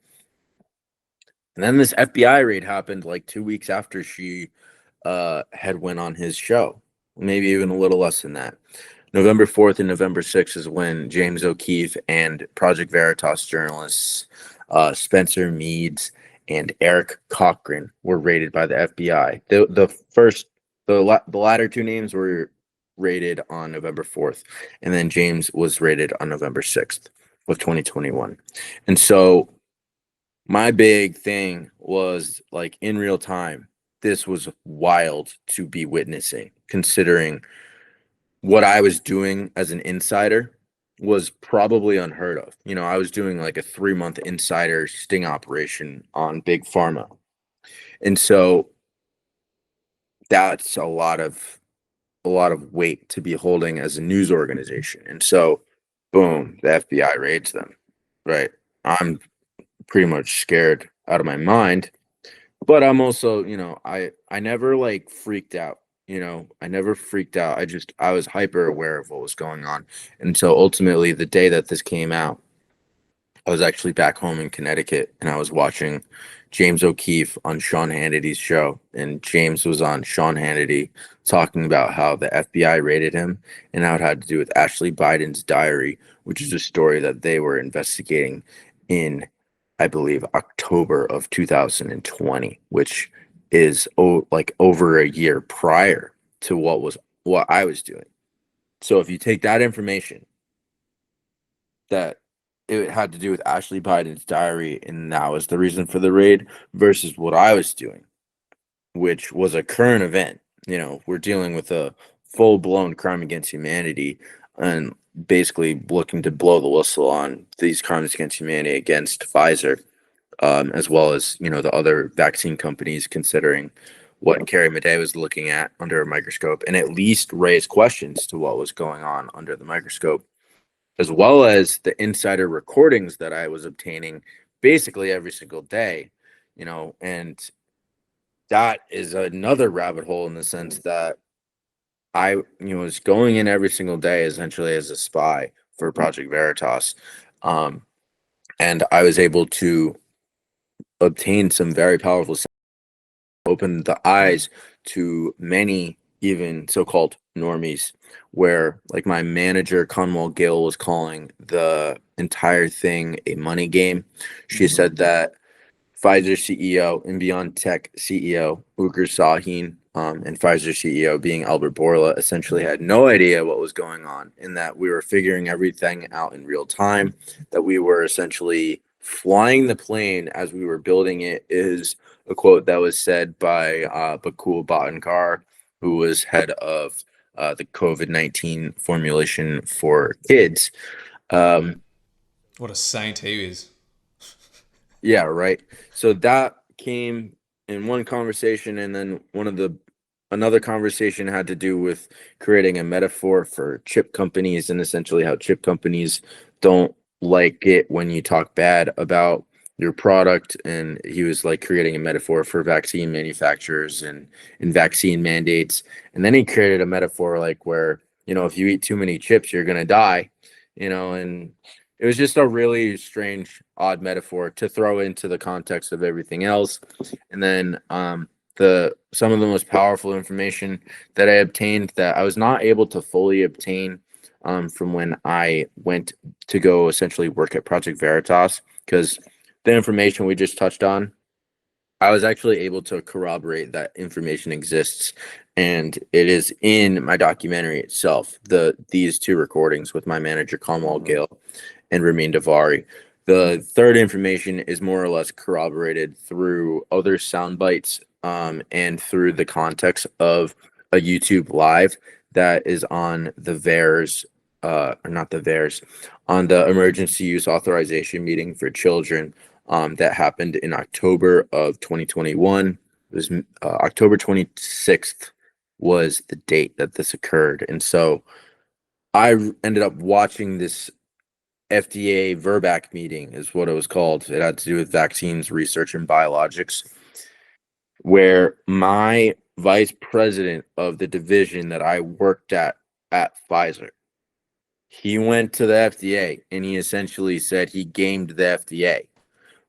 And then this FBI raid happened like 2 weeks after she had went on his show, maybe even a little less than that. November 4th and November 6th is when James O'Keefe and Project Veritas journalists Spencer Meads and Eric Cochran were raided by the FBI. The latter two names were raided on November 4th, and then James was raided on November 6th of 2021. And so my big thing was, like, in real time, this was wild to be witnessing, considering what I was doing as an insider was probably unheard of. I was doing like a 3-month insider sting operation on Big Pharma. And so that's a lot of weight to be holding as a news organization. And so boom, the FBI raids them. Right. I'm pretty much scared out of my mind. But I'm also, I never like freaked out. I never freaked out. I was hyper aware of what was going on. And so ultimately, the day that this came out, I was actually back home in Connecticut, and I was watching James O'Keefe on Sean Hannity's show. And James was on Sean Hannity talking about how the FBI raided him and how it had to do with Ashley Biden's diary, which is a story that they were investigating in, I believe, October of 2020, which is like over a year prior to what I was doing. So if you take that information, that it had to do with Ashley Biden's diary, and that was the reason for the raid, versus what I was doing, which was a current event, we're dealing with a full-blown crime against humanity, and basically looking to blow the whistle on these crimes against humanity against Pfizer, as well as the other vaccine companies, considering what Carrie Madej was looking at under a microscope, and at least raise questions to what was going on under the microscope, as well as the insider recordings that I was obtaining basically every single day, and that is another rabbit hole in the sense that I, was going in every single day essentially as a spy for Project Veritas. Um, and I was able to obtain some very powerful, open the eyes to many even so-called normies, where like my manager Conwell Gill was calling the entire thing a money game. She said that Pfizer CEO and Beyond Tech CEO Ugur Sahin, and Pfizer CEO being Albert Bourla, essentially had no idea what was going on, in that we were figuring everything out in real time, that we were essentially flying the plane as we were building it, is a quote that was said by Bakul Batankar, who was head of the COVID-19 formulation for kids. Um, What a saint he is. Yeah, right. So that came in one conversation, and then another conversation had to do with creating a metaphor for chip companies, and essentially how chip companies don't like it when you talk bad about your product. And he was like creating a metaphor for vaccine manufacturers and vaccine mandates. And then he created a metaphor like where, if you eat too many chips, you're gonna die, and it was just a really strange, odd metaphor to throw into the context of everything else. And then the some of the most powerful information that I obtained, that I was not able to fully obtain from when I went to go essentially work at Project Veritas, because the information we just touched on, I was actually able to corroborate that information exists, and it is in my documentary itself. These two recordings with my manager Kamal Gill and Ramin Davari. The third information is more or less corroborated through other sound bites, and through the context of a YouTube live that is on the VAERS, or not the VAERS, on the emergency use authorization meeting for children, that happened in October of 2021. It was October 26th was the date that this occurred. And so I ended up watching this FDA VRBAC meeting, is what it was called. It had to do with vaccines, research, and biologics, where my vice president of the division that I worked at Pfizer, he went to the FDA and he essentially said he gamed the FDA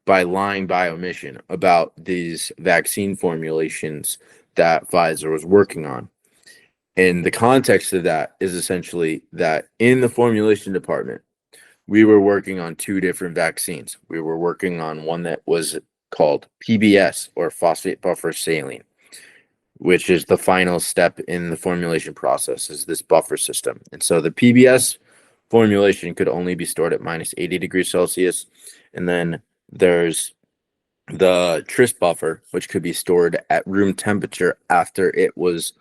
by lying by omission about these vaccine formulations that Pfizer was working on. And the context of that is essentially that in the formulation department, we were working on two different vaccines. We were working on one that was called PBS, or phosphate buffer saline, which is the final step in the formulation process, is this buffer system. And so the PBS formulation could only be stored at minus 80 degrees Celsius. And then there's the tris buffer, which could be stored at room temperature after it was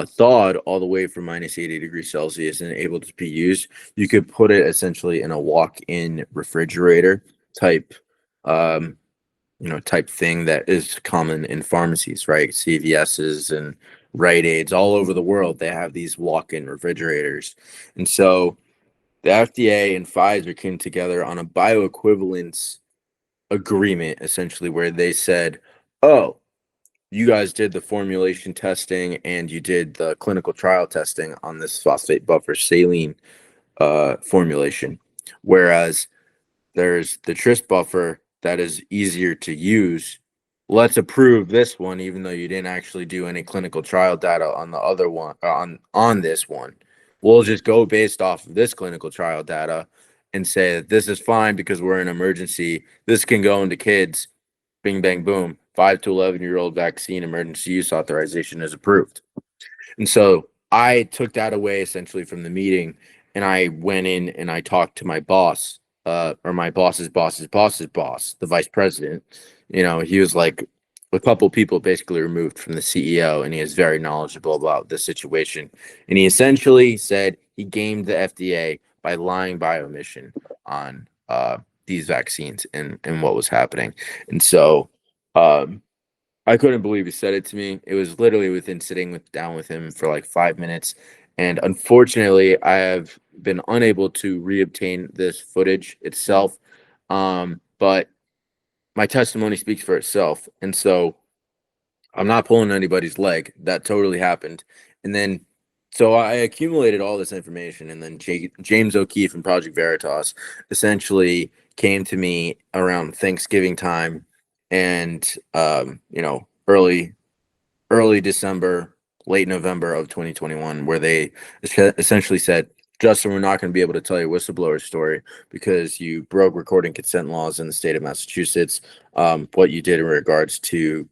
thawed all the way from minus 80 degrees Celsius and able to be used. You could put it essentially in a walk-in refrigerator type, type thing that is common in pharmacies, right? CVS's and Rite Aids all over the world, they have these walk-in refrigerators. And so the FDA and Pfizer came together on a bioequivalence agreement, essentially, where they said, oh, you guys did the formulation testing and you did the clinical trial testing on this phosphate buffer saline formulation, whereas there's the tris buffer that is easier to use. Let's approve this one, even though you didn't actually do any clinical trial data on the other one, on this one. We'll just go based off of this clinical trial data and say that this is fine because we're in emergency. This can go into kids. Bing, bang, boom. 5 to 11-year-old vaccine emergency use authorization is approved. And so I took that away essentially from the meeting, and I went in and I talked to my boss, or my boss's boss's boss's boss, the vice president. He was like, a couple people basically removed from the CEO, and he is very knowledgeable about the situation. And he essentially said he gamed the FDA by lying by omission on these vaccines and what was happening. And so um, I couldn't believe he said it to me. It was literally within down with him for like 5 minutes. And unfortunately, I have been unable to reobtain this footage itself. But my testimony speaks for itself. And so I'm not pulling anybody's leg. That totally happened. And then, so I accumulated all this information, and then James O'Keefe from Project Veritas essentially came to me around Thanksgiving time, and early December, late November of 2021, where they essentially said, Justin, we're not going to be able to tell your whistleblower story because you broke recording consent laws in the state of Massachusetts. What you did in regards to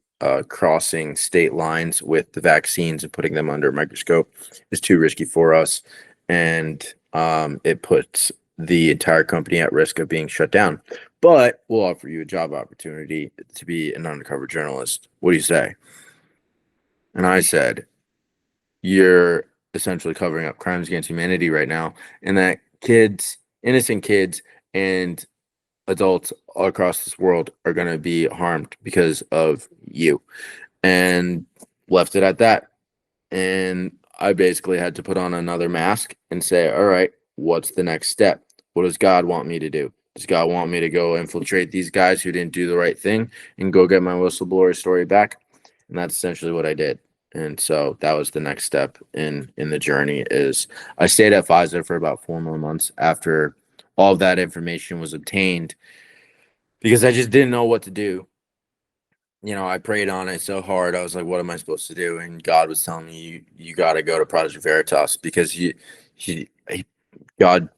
crossing state lines with the vaccines and putting them under a microscope is too risky for us. And it puts the entire company at risk of being shut down. But we'll offer you a job opportunity to be an undercover journalist. What do you say? And I said, you're essentially covering up crimes against humanity right now, and that innocent kids and adults all across this world are going to be harmed because of you. And left it at that. And I basically had to put on another mask and say, all right, what's the next step? What does God want me to do? Does God want me to go infiltrate these guys who didn't do the right thing and go get my whistleblower story back? And that's essentially what I did. And so that was the next step in the journey. Is I stayed at Pfizer for about 4 more months after all of that information was obtained, because I just didn't know what to do. I prayed on it so hard. I was like, what am I supposed to do? And God was telling me, you got to go to Project Veritas, because God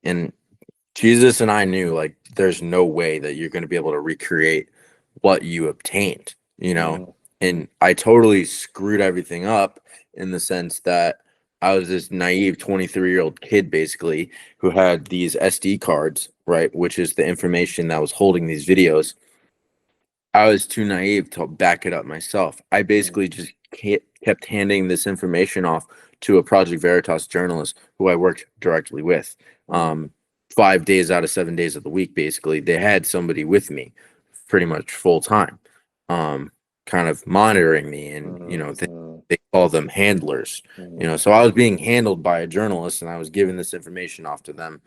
and Jesus and I knew, like, there's no way that you're going to be able to recreate what you obtained, and I totally screwed everything up in the sense that I was this naive 23-year-old kid, basically, who had these SD cards, right, which is the information that was holding these videos. I was too naive to back it up myself. I basically just kept handing this information off to a Project Veritas journalist who I worked directly with. 5 days out of 7 days of the week, basically, they had somebody with me pretty much full time, kind of monitoring me. And, they call them handlers, so I was being handled by a journalist, and I was giving this information off to them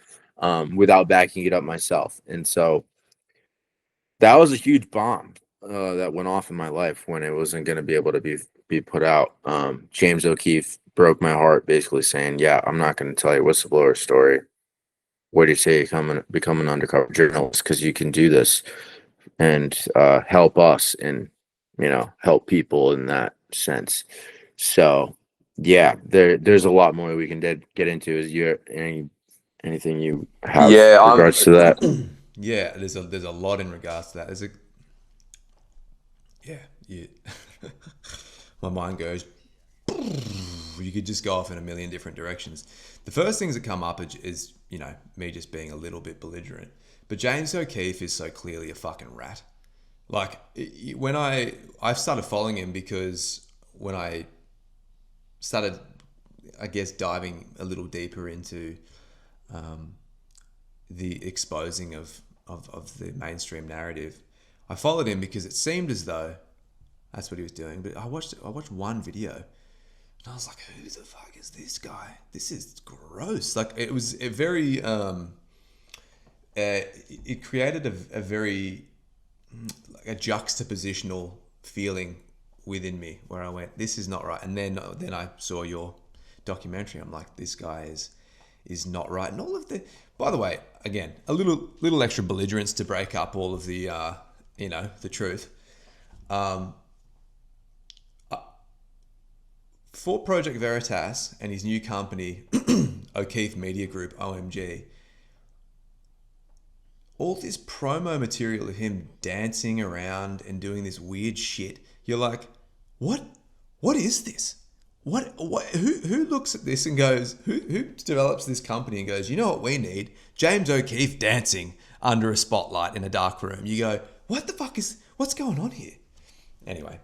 without backing it up myself. And so that was a huge bomb that went off in my life when it wasn't going to be able to be put out. James O'Keefe broke my heart, basically saying, yeah, I'm not going to tell you whistleblower story. What do you say you become an undercover journalist, because you can do this and help us and help people in that sense. So yeah, there's a lot more we can get into. Is there anything you have Yeah, in regards to that? Yeah, there's a lot in regards to that. Yeah. My mind goes. You could just go off in a million different directions. The first things that come up is me just being a little bit belligerent. But James O'Keefe is so clearly a fucking rat. Like, when I started following him because when I started, I guess, diving a little deeper into the exposing of the mainstream narrative, I followed him because it seemed as though that's what he was doing. But I watched one video and I was like, who the fuck is this guy? This is gross. Like, it was a very it created a very like a juxtapositional feeling within me where I went, this is not right. And then I saw your documentary. I'm like, this guy is not right. And all of the, by the way, again, a little extra belligerence to break up all of the the truth. For Project Veritas and his new company, O'Keefe Media Group, OMG, all this promo material of him dancing around and doing this weird shit, you're like, what is this? Who looks at this and goes, who develops this company and goes, you know what we need? James O'Keefe dancing under a spotlight in a dark room. You go, what the fuck what's going on here? Anyway,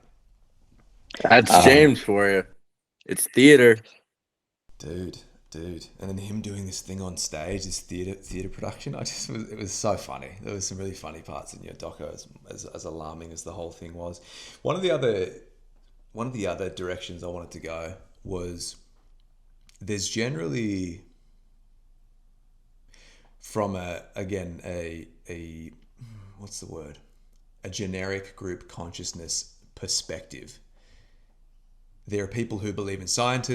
That's um, James for you. It's theater. dude, dude, and then him doing this thing on stage, this theater production. It was so funny. There was some really funny parts in your doco, as alarming as the whole thing was. One of the other one of the other directions I wanted to go was there's generally from a what's the word, a generic group consciousness perspective. There are people who believe in science,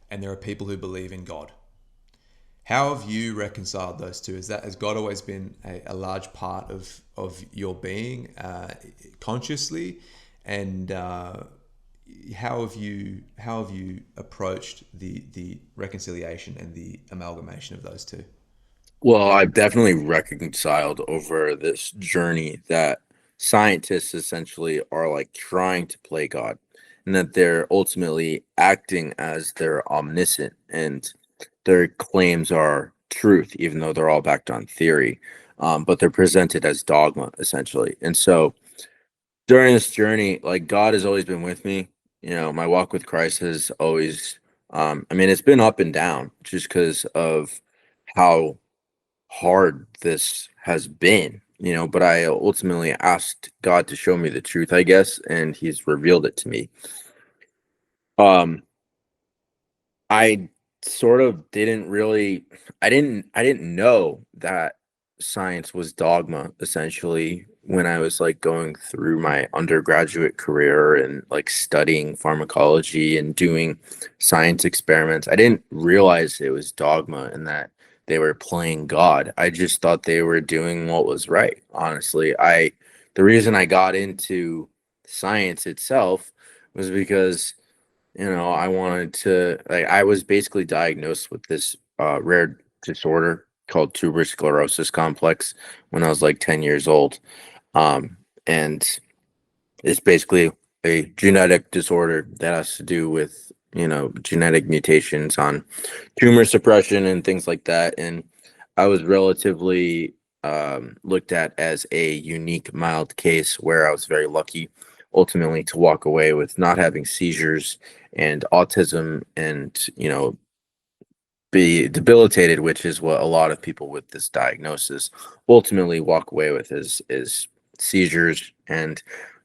and there are people who believe in God. How have you reconciled those two? Has God always been a large part of your being consciously, and how have you approached the reconciliation and the amalgamation of those two? Well, I've definitely reconciled over this journey that scientists essentially are like trying to play God, and that they're ultimately acting as they're omniscient and their claims are truth, even though they're all backed on theory. But they're presented as dogma essentially. And so during this journey, like God has always been with me. You know, my walk with Christ has always, I mean, it's been up and down just because of how hard this has been, you know, but I ultimately asked God to show me the truth, I guess, and he's revealed it to me. Um, I sort of didn't really I didn't know that science was dogma essentially when I was like going through my undergraduate career and like studying pharmacology and doing science experiments. I didn't realize it was dogma and that they were playing God. I just thought they were doing what was right. Honestly, I the reason I got into science itself was because I wanted to like I was basically diagnosed with this rare disorder called tuberous sclerosis complex when I was like 10 years old. And it's basically a genetic disorder that has to do with, genetic mutations on tumor suppression and things like that. And I was relatively looked at as a unique mild case where I was very lucky ultimately to walk away with not having seizures and autism and, be debilitated, which is what a lot of people with this diagnosis ultimately walk away with is seizures, and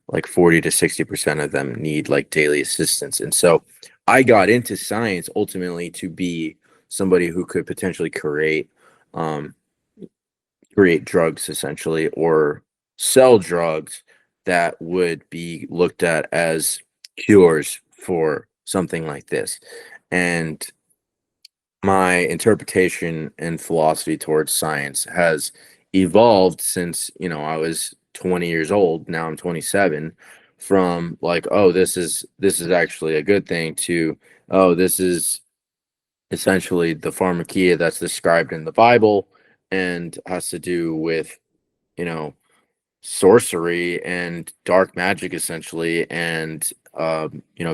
like 40 to 60% of them need like daily assistance. And so I got into science ultimately to be somebody who could potentially um create drugs essentially, or sell drugs that would be looked at as cures for something like this. And my interpretation and philosophy towards science has evolved since, I was 20 years old. Now I'm 27. From like, oh, this is actually a good thing, to, oh, this is essentially the pharmakia that's described in the Bible and has to do with, you know sorcery and dark magic essentially, and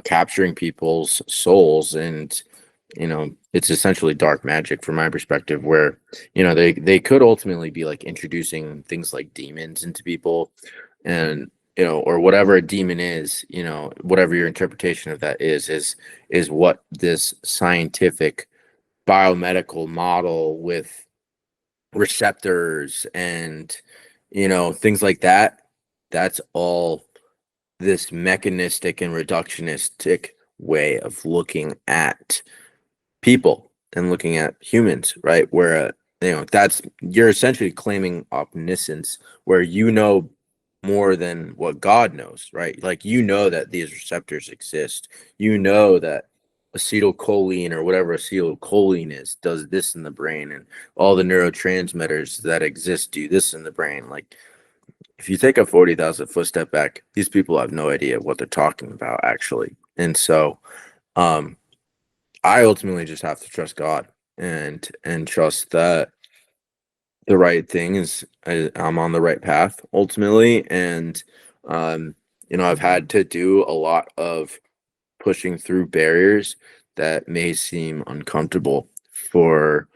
capturing people's souls. And it's essentially dark magic from my perspective, where they could ultimately be like introducing things like demons into people, and or whatever a demon is, whatever your interpretation of that is what this scientific biomedical model with receptors and things like that. That's all this mechanistic and reductionistic way of looking at people and looking at humans, right? Where that's, you're essentially claiming omniscience, where more than what God knows, right? Like, that these receptors exist, that acetylcholine or whatever acetylcholine is does this in the brain, and all the neurotransmitters that exist do this in the brain. Like, if you take a 40,000 foot step back, these people have no idea what they're talking about actually. And so um I ultimately just have to trust God, and trust that the right thing is, I'm on the right path ultimately. And I've had to do a lot of pushing through barriers that may seem uncomfortable for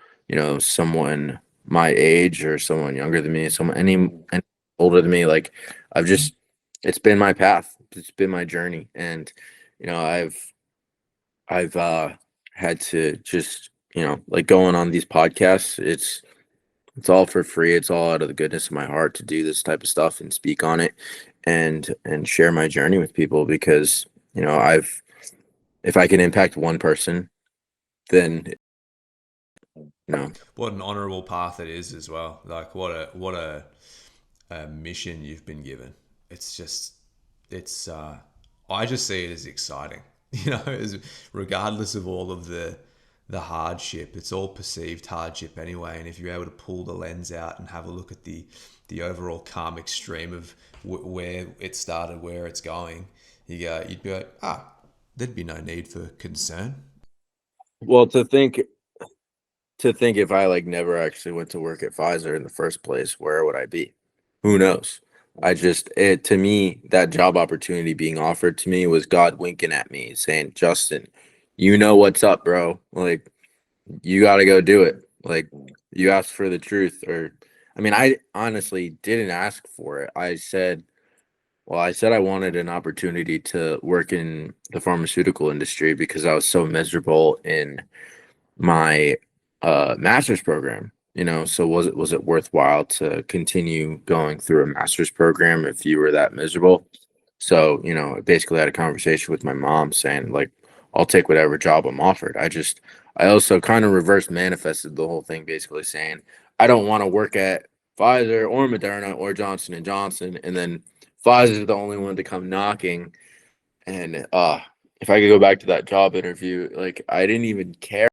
someone my age or someone younger than me, someone any older than me. Like, I've just it's been my path. It's been my journey, and I've had to just like going on these podcasts. It's all for free. It's all out of the goodness of my heart to do this type of stuff and speak on it, and share my journey with people because I've if I can impact one person, then What an honorable path it is as well. Like what a mission you've been given. It's just it's I just see it as exciting. As regardless of all of the hardship, it's all perceived hardship anyway. And if you're able to pull the lens out and have a look at the overall karmic stream of where it started, where it's going, you'd be like, there'd be no need for concern. well, to think if I like never actually went to work at Pfizer in the first place, where would I be? Who knows? To me, that job opportunity being offered to me was God winking at me saying, Justin, you know what's up, bro. Like, you got to go do it. Like, you asked for the truth. I mean, I honestly didn't ask for it. I said I wanted an opportunity to work in the pharmaceutical industry because I was so miserable in my master's program. So was it worthwhile to continue going through a master's program if you were that miserable? So I basically had a conversation with my mom saying like, I'll take whatever job I'm offered. I also kind of reverse manifested the whole thing, basically saying I don't want to work at Pfizer or Moderna or Johnson and Johnson, and then Pfizer is the only one to come knocking. And if I could go back to that job interview, like I didn't even care.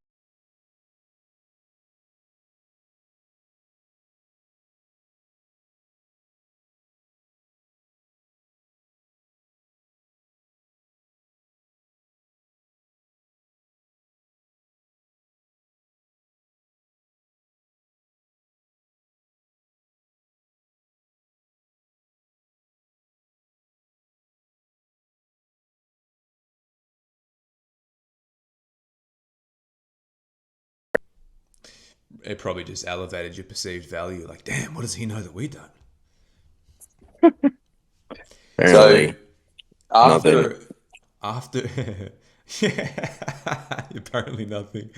It probably just elevated your perceived value. Like, damn, what does he know that we don't? So Apparently, nothing. after yeah, apparently nothing.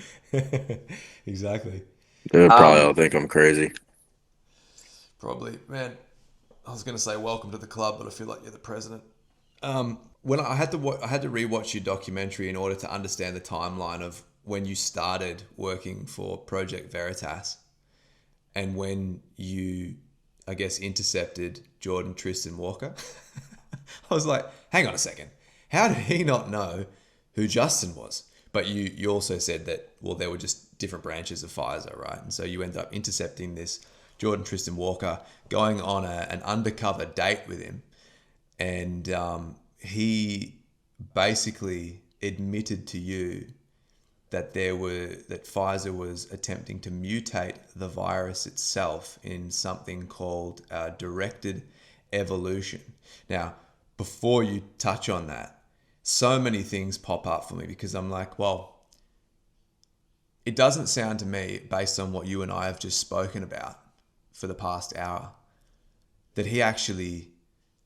Exactly. They probably Um, all think I'm crazy. Probably, man. I was gonna say welcome to the club, but I feel like you're the president. When I had to rewatch your documentary in order to understand the timeline of when you started working for Project Veritas and when you, I guess, intercepted Jordan Tristan Walker. I was like, hang on a second. How did he not know who Justin was? But you also said that, well, there were just different branches of Pfizer, right? And so you ended up intercepting this Jordan Tristan Walker, going on an undercover date with him. And he basically admitted to you that Pfizer was attempting to mutate the virus itself in something called directed evolution. Now, before you touch on that, so many things pop up for me because I'm like, well, it doesn't sound to me, based on what you and I have just spoken about for the past hour, that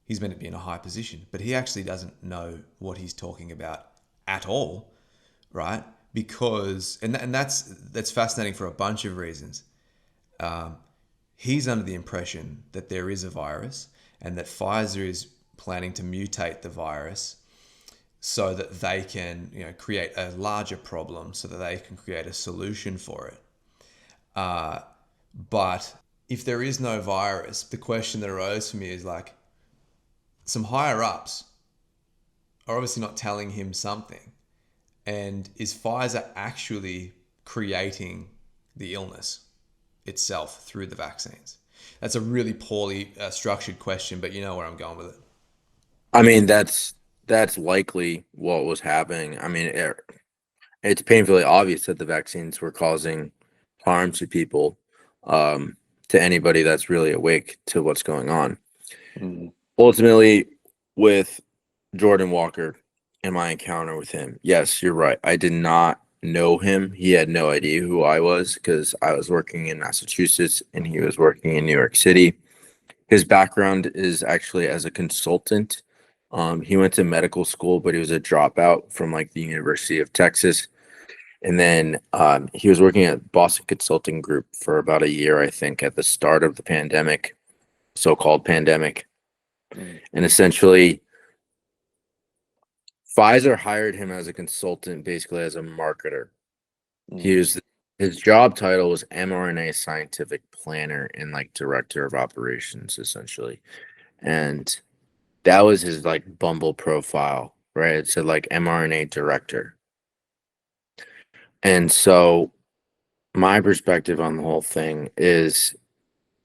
he's meant to be in a high position, but he actually doesn't know what he's talking about at all, right? Because and that's fascinating for a bunch of reasons. He's under the impression that there is a virus and that Pfizer is planning to mutate the virus so that they can create a larger problem so that they can create a solution for it. But if there is no virus, the question that arose for me is like, some higher ups are obviously not telling him something. And is Pfizer actually creating the illness itself through the vaccines? That's a really poorly structured question, but you know where I'm going with it. I mean, that's likely what was happening. I mean, it's painfully obvious that the vaccines were causing harm to people, to anybody that's really awake to what's going on. mm, Ultimately, with Jordan Walker and my encounter with him, yes, you're right. I did not know him. He had no idea who I was because I was working in Massachusetts and he was working in New York City. His background is actually as a consultant. He went to medical school, but he was a dropout from like the University of Texas. And then he was working at Boston Consulting Group for about a year, I think, at the start of the pandemic, so-called pandemic. And essentially, Pfizer hired him as a consultant, basically as a marketer. He was his job title was mRNA scientific planner and like director of operations, essentially. And that was his like Bumble profile, right? It said like mRNA director. And so my perspective on the whole thing is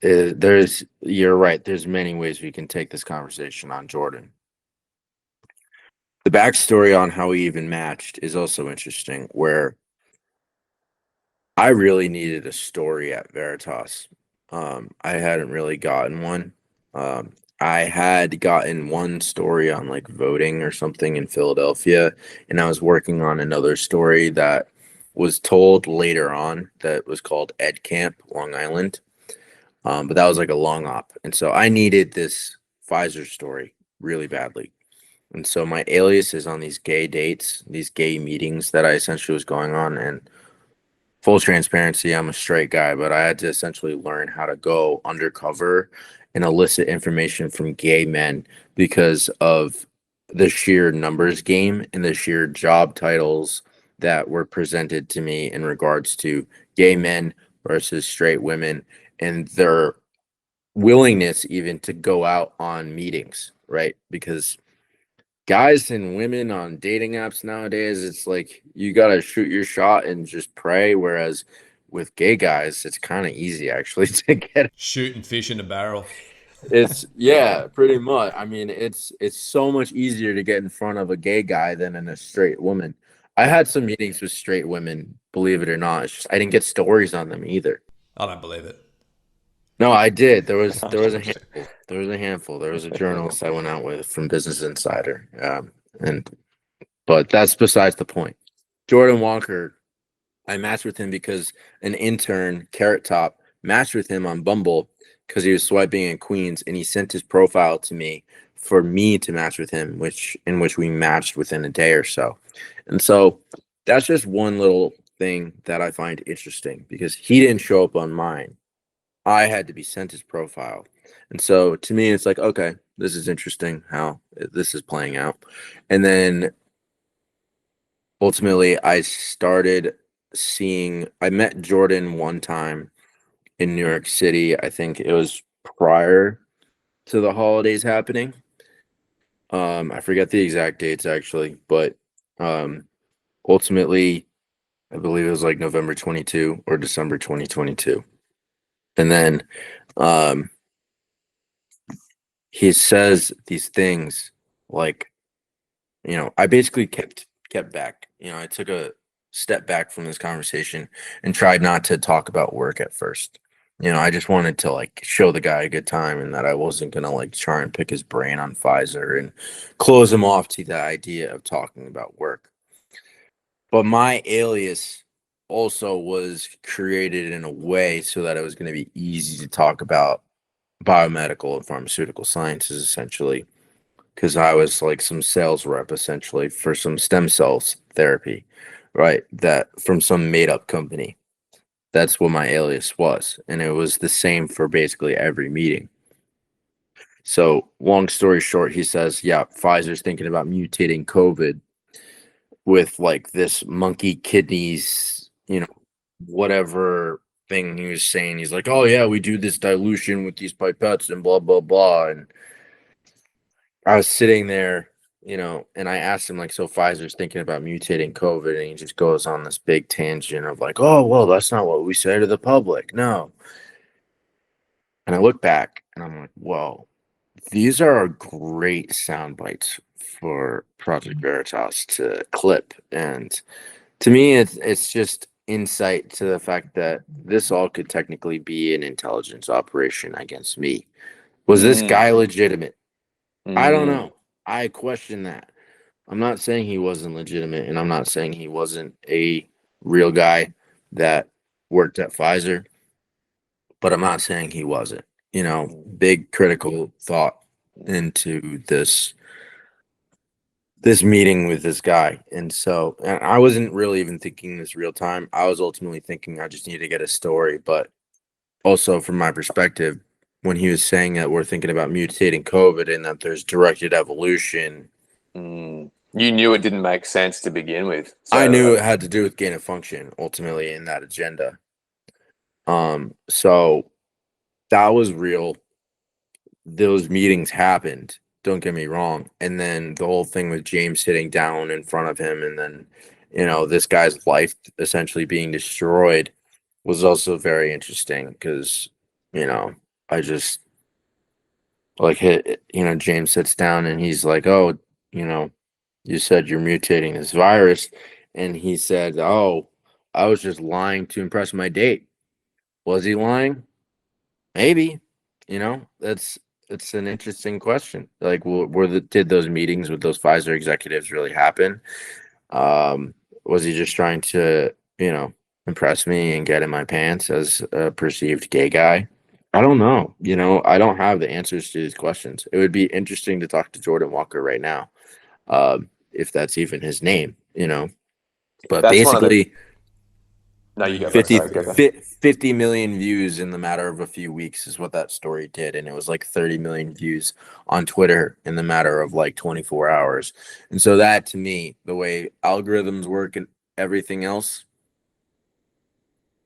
there's you're right, there's many ways we can take this conversation on Jordan. The backstory on how we even matched is also interesting, where I really needed a story at Veritas. I hadn't really gotten one. I had gotten one story on like voting or something in Philadelphia, and I was working on another story that was told later on that was called Ed Camp, Long Island. But that was like a long op. And so I needed this Pfizer story really badly. And so my alias is on these gay dates, these gay meetings that I essentially was going on. And full transparency, I'm a straight guy, but I had to essentially learn how to go undercover and elicit information from gay men because of the sheer numbers game and the sheer job titles that were presented to me in regards to gay men versus straight women and their willingness even to go out on meetings, right? Because guys and women on dating apps nowadays, it's like you gotta shoot your shot and just pray. Whereas with gay guys, it's kind of easy actually to get. Shooting fish in a barrel. It's yeah, pretty much. I mean, it's so much easier to get in front of a gay guy than in a straight woman. I had some meetings with straight women, believe it or not. It's just I didn't get stories on them either. I don't believe it. No, I did. There was a handful. There was a handful. There was a journalist I went out with from Business Insider. And but that's besides the point. Jordan Walker, I matched with him because an intern, Carrot Top, matched with him on Bumble because he was swiping in Queens, and he sent his profile to me for me to match with him, which we matched within a day or so. And so that's just one little thing that I find interesting because he didn't show up on mine. I had to be sent his profile. And so to me, it's like, okay, this is interesting how this is playing out. And then ultimately, I met Jordan one time in New York City. I think it was prior to the holidays happening. I forget the exact dates actually, but um, ultimately, I believe it was like November 22 or December 2022. And then um, he says these things like, I basically kept back. I took a step back from this conversation and tried not to talk about work at first. I just wanted to like show the guy a good time and that I wasn't gonna like try and pick his brain on Pfizer and close him off to the idea of talking about work. But my alias also was created in a way so that it was going to be easy to talk about biomedical and pharmaceutical sciences essentially because I was like some sales rep essentially for some stem cells therapy, right? That from some made up company. That's what my alias was. And it was the same for basically every meeting. So, long story short, he says, yeah, Pfizer's thinking about mutating COVID with like this monkey kidneys, whatever thing he was saying. He's like, oh, yeah, we do this dilution with these pipettes and blah, blah, blah. And I was sitting there, and I asked him, like, so Pfizer's thinking about mutating COVID. And he just goes on this big tangent of, like, oh, well, that's not what we say to the public. No. And I look back and I'm like, well, these are great sound bites for Project Veritas to clip. And to me, it's just insight to the fact that this all could technically be an intelligence operation against me. Was this guy legitimate? I don't know. I question that. I'm not saying he wasn't legitimate, and I'm not saying he wasn't a real guy that worked at Pfizer, but I'm not saying he wasn't. big critical thought into this meeting with this guy. And I wasn't really even thinking this real time. I was ultimately thinking I just need to get a story. But also from my perspective, when he was saying that we're thinking about mutating COVID and that there's directed evolution, You knew it didn't make sense to begin with. I So, knew it had to do with gain of function ultimately in that agenda. So that was real. Those meetings happened, don't get me wrong. And then the whole thing with James sitting down in front of him and then, this guy's life essentially being destroyed was also very interesting because, I just like James sits down and he's like, "Oh, you know, you said you're mutating this virus." And he said, "Oh, I was just lying to impress my date." Was he lying? Maybe. That's it's an interesting question. Like, did those meetings with those Pfizer executives really happen? Was he just trying to, impress me and get in my pants as a perceived gay guy? I don't know. I don't have the answers to these questions. It would be interesting to talk to Jordan Walker right now, if that's even his name. But that's one of the. basically, No, you go, bro. 50, Sorry, go, go. 50 million views in the matter of a few weeks is what that story did. And it was like 30 million views on Twitter in the matter of like 24 hours. And so that, to me, the way algorithms work and everything else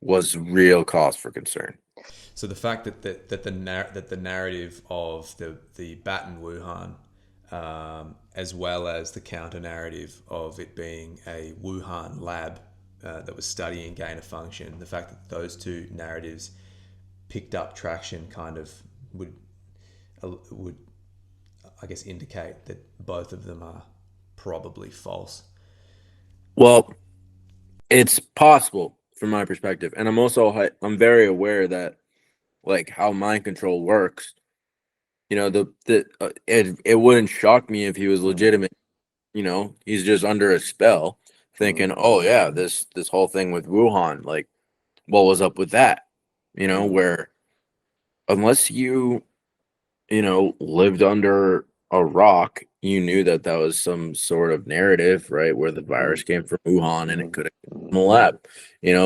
was real cause for concern. So the fact that the narrative of the bat in Wuhan, as well as the counter narrative of it being a Wuhan lab that was studying gain of function, the fact that those two narratives picked up traction kind of would I guess indicate that both of them are probably false. Well, it's possible from my perspective. And I'm very aware that like how mind control works. It wouldn't shock me if he was legitimate. He's just under a spell, thinking, "Oh yeah, this whole thing with Wuhan, like, what was up with that?" Where unless lived under a rock, you knew that that was some sort of narrative, right? Where the virus came from Wuhan and it could have come from a lab,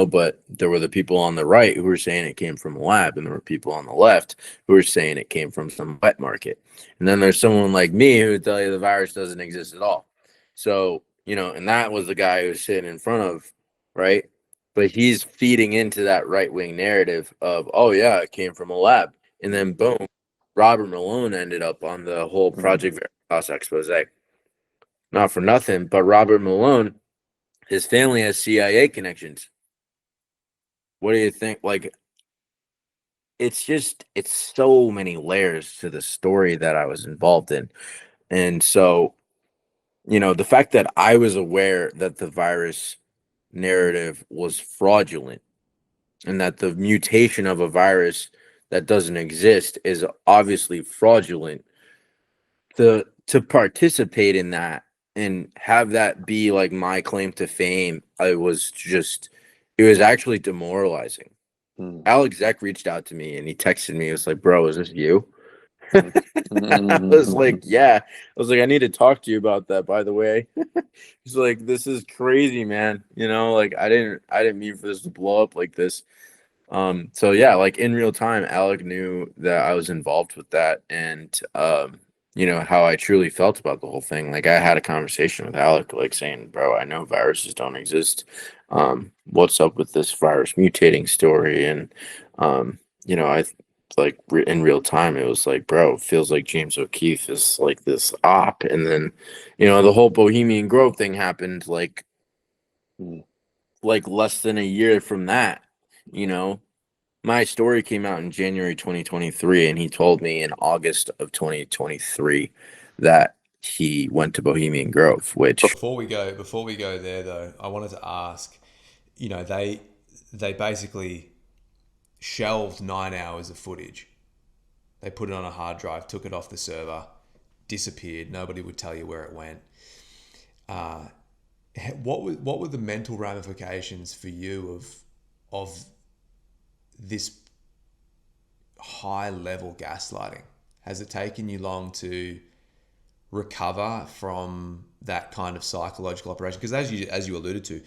but there were the people on the right who were saying it came from a lab, and there were people on the left who were saying it came from some wet market. And then there's someone like me who would tell you the virus doesn't exist at all. So, and that was the guy who was sitting in front of, right? But he's feeding into that right wing narrative of, oh, yeah, it came from a lab. And then boom, Robert Malone ended up on the whole Project Veritas expose. Not for nothing, but Robert Malone, his family has CIA connections. What do you think? Like, it's so many layers to the story that I was involved in. And so, the fact that I was aware that the virus narrative was fraudulent and that the mutation of a virus that doesn't exist is obviously fraudulent, to participate in that and have that be like my claim to fame, it was actually demoralizing. Alex Zek reached out to me and he texted me. He was like, "Bro, is this you?" I was like, "Yeah." I was like, "I need to talk to you about that, by the way." He's like, "This is crazy, man. Like I didn't mean for this to blow up like this." So yeah, like in real time, Alec knew that I was involved with that, and how I truly felt about the whole thing. Like I had a conversation with Alec, like saying, "Bro, I know viruses don't exist. What's up with this virus mutating story?" And I like in real time, it was like, "Bro, it feels like James O'Keefe is like this op." And then, the whole Bohemian Grove thing happened like less than a year from that. You know, my story came out in January 2023, and he told me in August of 2023 that he went to Bohemian Grove, which Before we go there though, I wanted to ask, they basically shelved 9 hours of footage. They put it on a hard drive, took it off the server, disappeared. Nobody would tell you where it went. What were the mental ramifications for you of this high level gaslighting? Has it taken you long to recover from that kind of psychological operation? Because as you alluded to,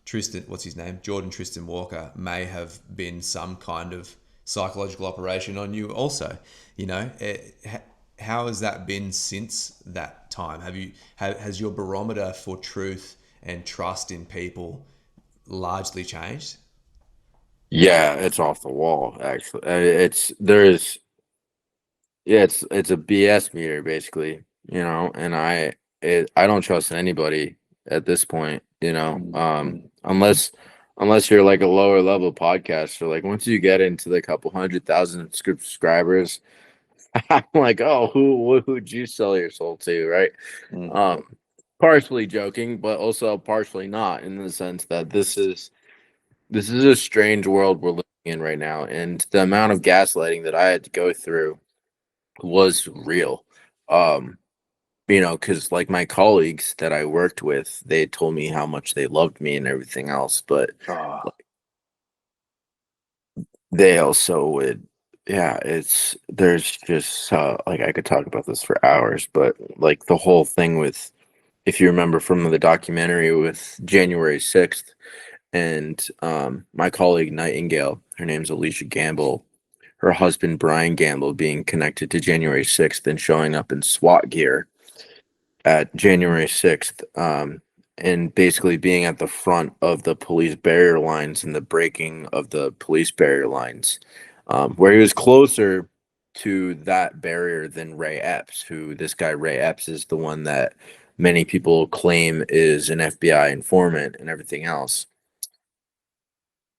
Tristan, what's his name, Jordan Tristan Walker, may have been some kind of psychological operation on you also. How has that been since that time? Has your barometer for truth and trust in people largely changed? Yeah, it's off the wall actually. It's there's Yeah, it's a BS meter basically, and I don't trust anybody at this point, unless you're like a lower level podcaster. Like once you get into the couple 100,000 subscribers, I'm like, oh, who'd you sell your soul to, right? Um, Partially joking, but also partially not, in the sense that this is a strange world we're living in right now, and the amount of gaslighting that I had to go through was real. Um, because like my colleagues that I worked with, they told me how much they loved me and everything else, but Oh, they also would, yeah, there's just like I could talk about this for hours, but like the whole thing with, if you remember from the documentary with January 6th, and my colleague Nightingale, her name's Alicia Gamble, her husband Brian Gamble being connected to January 6th and showing up in SWAT gear at January 6th, and basically being at the front of the police barrier lines and the breaking of the police barrier lines, where he was closer to that barrier than Ray Epps, who this guy Ray Epps is the one that many people claim is an FBI informant and everything else.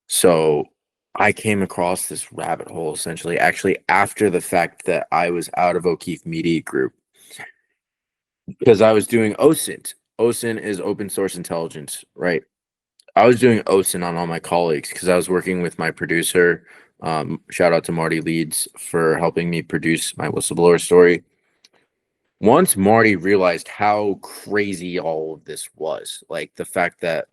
So I came across this rabbit hole essentially, actually, after the fact that I was out of O'Keefe Media Group, because I was doing OSINT. OSINT is open source intelligence, right? I was doing OSINT on all my colleagues because I was working with my producer. Shout out to Marty Leeds for helping me produce my whistleblower story. Once Marty realized how crazy all of this was, like the fact that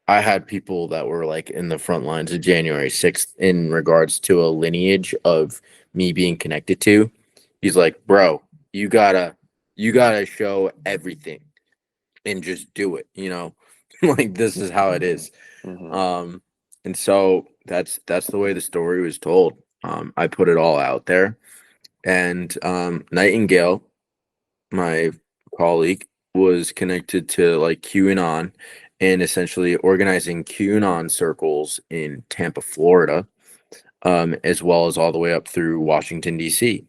I had people that were like in the front lines of January 6th in regards to a lineage of me being connected to, he's like, bro, you gotta you gotta show everything and just do it, like this is how it is. Mhm. um and so that's the way the story was told. I put it all out there, and Nightingale, my colleague, was connected to like QAnon and essentially organizing QAnon circles in Tampa, Florida, as well as all the way up through Washington, D.C.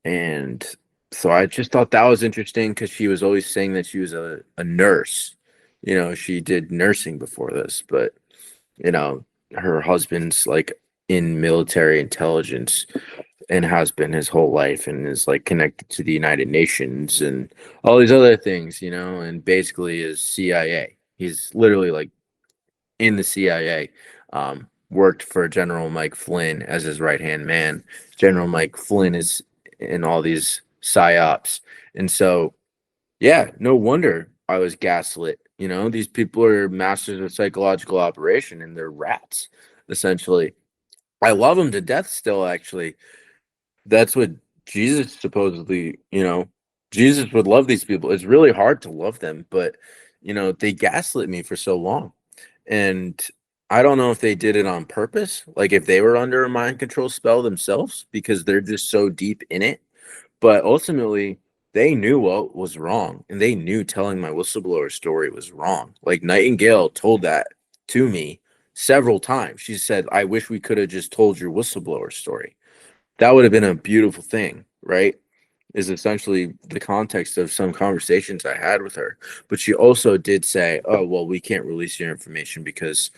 And so I just thought that was interesting because she was always saying that she was a nurse. She did nursing before this, but, you know, her husband's like in military intelligence and has been his whole life and is like connected to the United Nations and all these other things, and basically is CIA. He's literally like in the CIA. Worked for General Mike Flynn as his right hand man. General Mike Flynn is in all these psyops, and so yeah, no wonder I was gaslit. These people are masters of psychological operation and they're rats, essentially. I love them to death still, actually. That's what Jesus supposedly, Jesus would love these people. It's really hard to love them, but they gaslit me for so long. And I don't know if they did it on purpose, like if they were under a mind control spell themselves because they're just so deep in it. But ultimately, they knew what was wrong and they knew telling my whistleblower story was wrong. Like Nightingale told that to me several times. She said, I wish we could have just told your whistleblower story. That would have been a beautiful thing, right? Is essentially the context of some conversations I had with her. But she also did say, oh, well, we can't release your information because,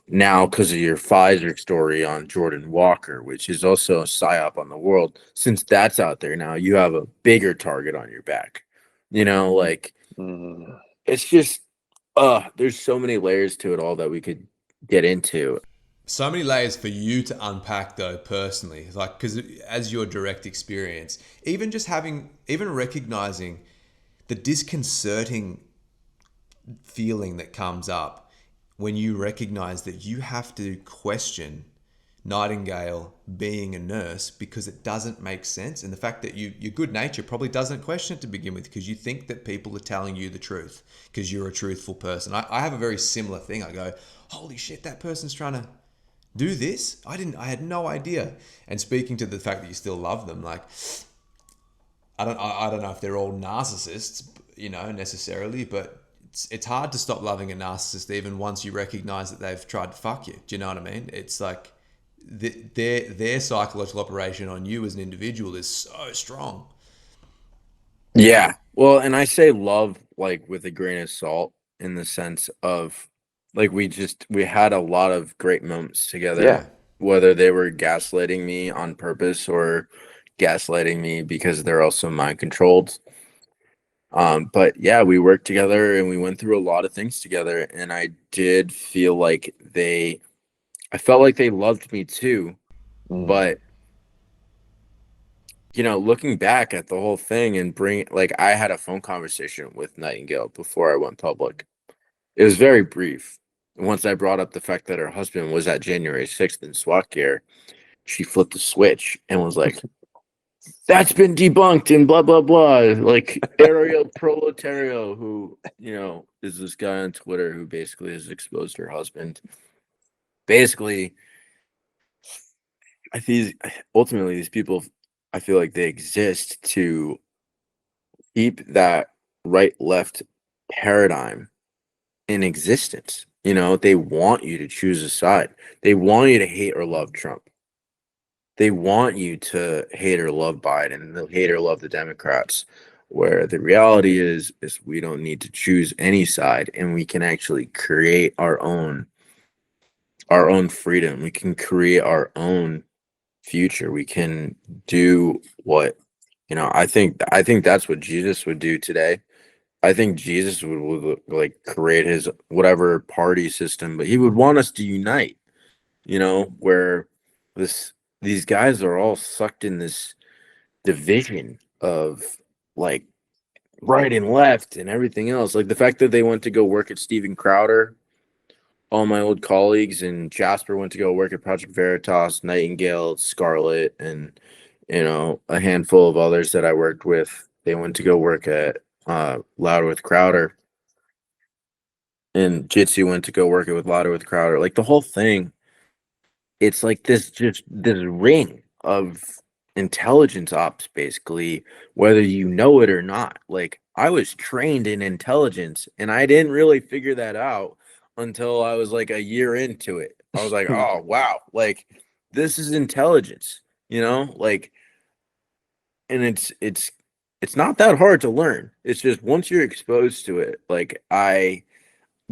now because of your Pfizer story on Jordan Walker, which is also a psyop on the world, since that's out there now, you have a bigger target on your back. Like Mhm. it's just, there's so many layers to it all that we could get into. So many layers for you to unpack though personally, like because as your direct experience, even recognizing the disconcerting feeling that comes up when you recognize that you have to question Nightingale being a nurse because it doesn't make sense. And the fact that your good nature probably doesn't question it to begin with because you think that people are telling you the truth because you're a truthful person. I have a very similar thing. I go, holy shit, that person's trying to do this. I had no idea. And speaking to the fact that you still love them, like, I don't know if they're all narcissists, necessarily, but it's hard to stop loving a narcissist even once you recognize that they've tried to fuck you. Do you know what I mean? It's like their psychological operation on you as an individual is so strong. Yeah. Well, and I say love like with a grain of salt in the sense of like we had a lot of great moments together, Yeah. whether they were gaslighting me on purpose or gaslighting me because they're also mind controlled. But yeah, we worked together and we went through a lot of things together, and I did feel like I felt like they loved me too, but looking back at the whole thing and like I had a phone conversation with Nightingale before I went public. It was very brief. Once I brought up the fact that her husband was at January 6th in SWAT gear, she flipped the switch and was like, that's been debunked and blah, blah, blah. Like Ariel Proletario, who, is this guy on Twitter who basically has exposed her husband. Basically, I think ultimately these people, I feel like they exist to keep that right left paradigm in existence. They want you to choose a side. They want you to hate or love Trump. They want you to hate or love Biden. They'll hate or love the Democrats. Where the reality is we don't need to choose any side, and we can actually create our own freedom. We can create our own future. We can do what I think that's what Jesus would do today. I think Jesus would like create his whatever party system, but he would want us to unite, where this these guys are all sucked in this division of like right and left and everything else. Like the fact that they went to go work at Steven Crowder, all my old colleagues, and Jasper went to go work at Project Veritas, Nightingale, Scarlet, and a handful of others that I worked with. They went to go work at Louder with Crowder, and Jitsi went to go work it with Louder with Crowder. Like the whole thing, it's like this ring of intelligence ops, basically, whether you know it or not. Like I was trained in intelligence, and I didn't really figure that out until I was like a year into it. I was like, oh wow, like this is intelligence, like, and it's not that hard to learn. It's just once you're exposed to it, like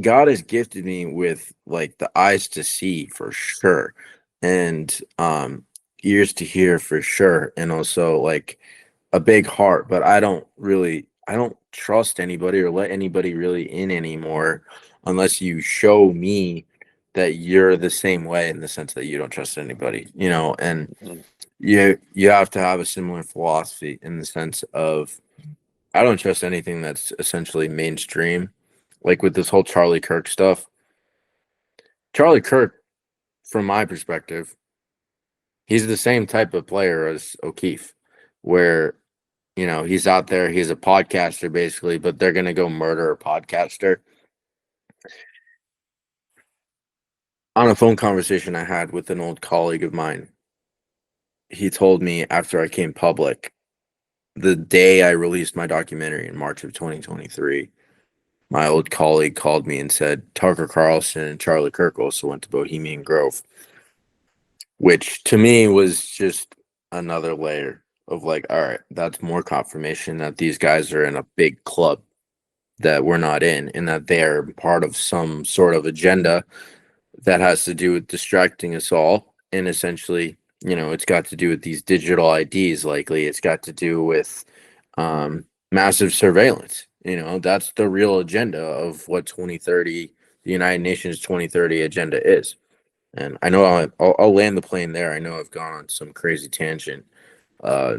God has gifted me with like the eyes to see for sure, and ears to hear for sure, and also like a big heart. But I don't trust anybody or let anybody really in anymore unless you show me that you're the same way, in the sense that you don't trust anybody, and you have to have a similar philosophy in the sense of I don't trust anything that's essentially mainstream. Like with this whole Charlie Kirk stuff. Charlie Kirk, from my perspective, he's the same type of player as O'Keefe, where, he's out there, he's a podcaster basically, but they're going to go murder a podcaster. On a phone conversation I had with an old colleague of mine, he told me after I came public, the day I released my documentary in March of 2023, my old colleague called me and said Tucker Carlson and Charlie Kirk also went to Bohemian Grove, which to me was just another layer of like, all right, that's more confirmation that these guys are in a big club that we're not in, and that they're part of some sort of agenda that has to do with distracting us all. And essentially, it's got to do with these digital IDs. Likely it's got to do with massive surveillance. That's the real agenda of what 2030, the United Nations 2030 agenda is. And I know I'll land the plane there. I know I've gone on some crazy tangent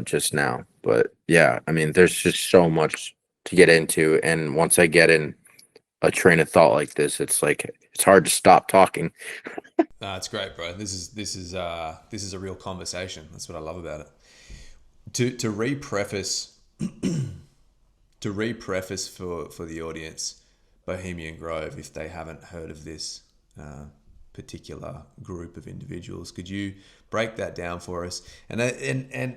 just now, but yeah, I mean, there's just so much to get into. And once I get in a train of thought like this, it's like it's hard to stop talking. It's great, bro. This is a real conversation. That's what I love about it. To re-preface for the audience, Bohemian Grove, if they haven't heard of this particular group of individuals, could you break that down for us? And the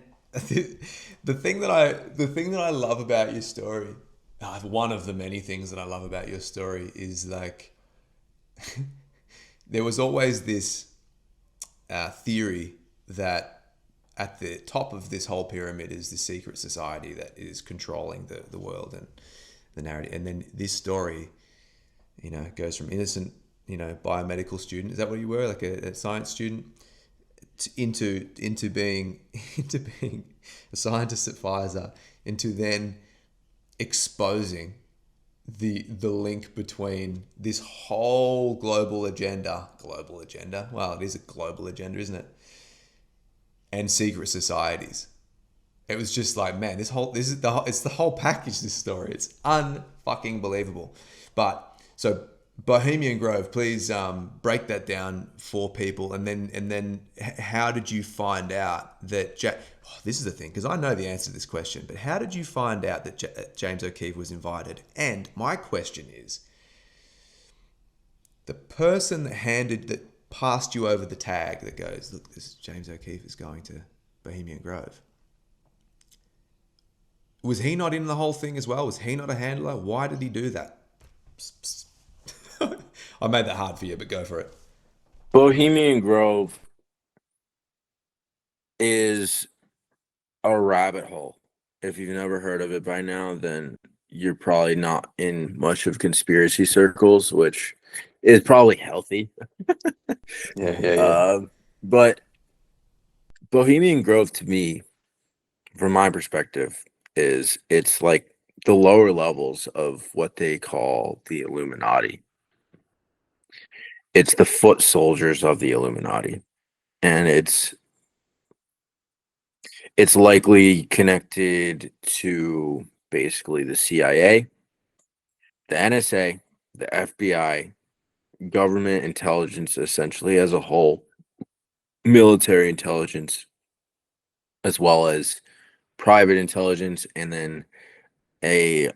thing that I love about your story, one of the many things that I love about your story is like there was always this theory that at the top of this whole pyramid is the secret society that is controlling the world and the narrative. And then this story, goes from innocent, biomedical student. Is that what you were? Like a science student into being into being a scientist at Pfizer, into then exposing the link between this whole global agenda. Well, it is a global agenda, isn't it? And secret societies. It was just like, man, it's the whole package. This story, it's unfucking believable. But so Bohemian Grove, please break that down for people, and then how did you find out that this is the thing, because I know the answer to this question, but how did you find out that James O'Keefe was invited? And my question is, the person that passed you over the tag that goes, look, this James O'Keefe is going to Bohemian Grove. Was he not in the whole thing as well? Was he not a handler? Why did he do that? I made that hard for you, but go for it. Bohemian Grove is a rabbit hole. If you've never heard of it by now, then you're probably not in much of conspiracy circles, which is probably healthy. Yeah. But Bohemian Grove, to me, from my perspective, it's like the lower levels of what they call the Illuminati. It's the foot soldiers of the Illuminati, and it's likely connected to basically the CIA, the NSA, the FBI, government intelligence essentially as a whole, military intelligence, as well as private intelligence, and then a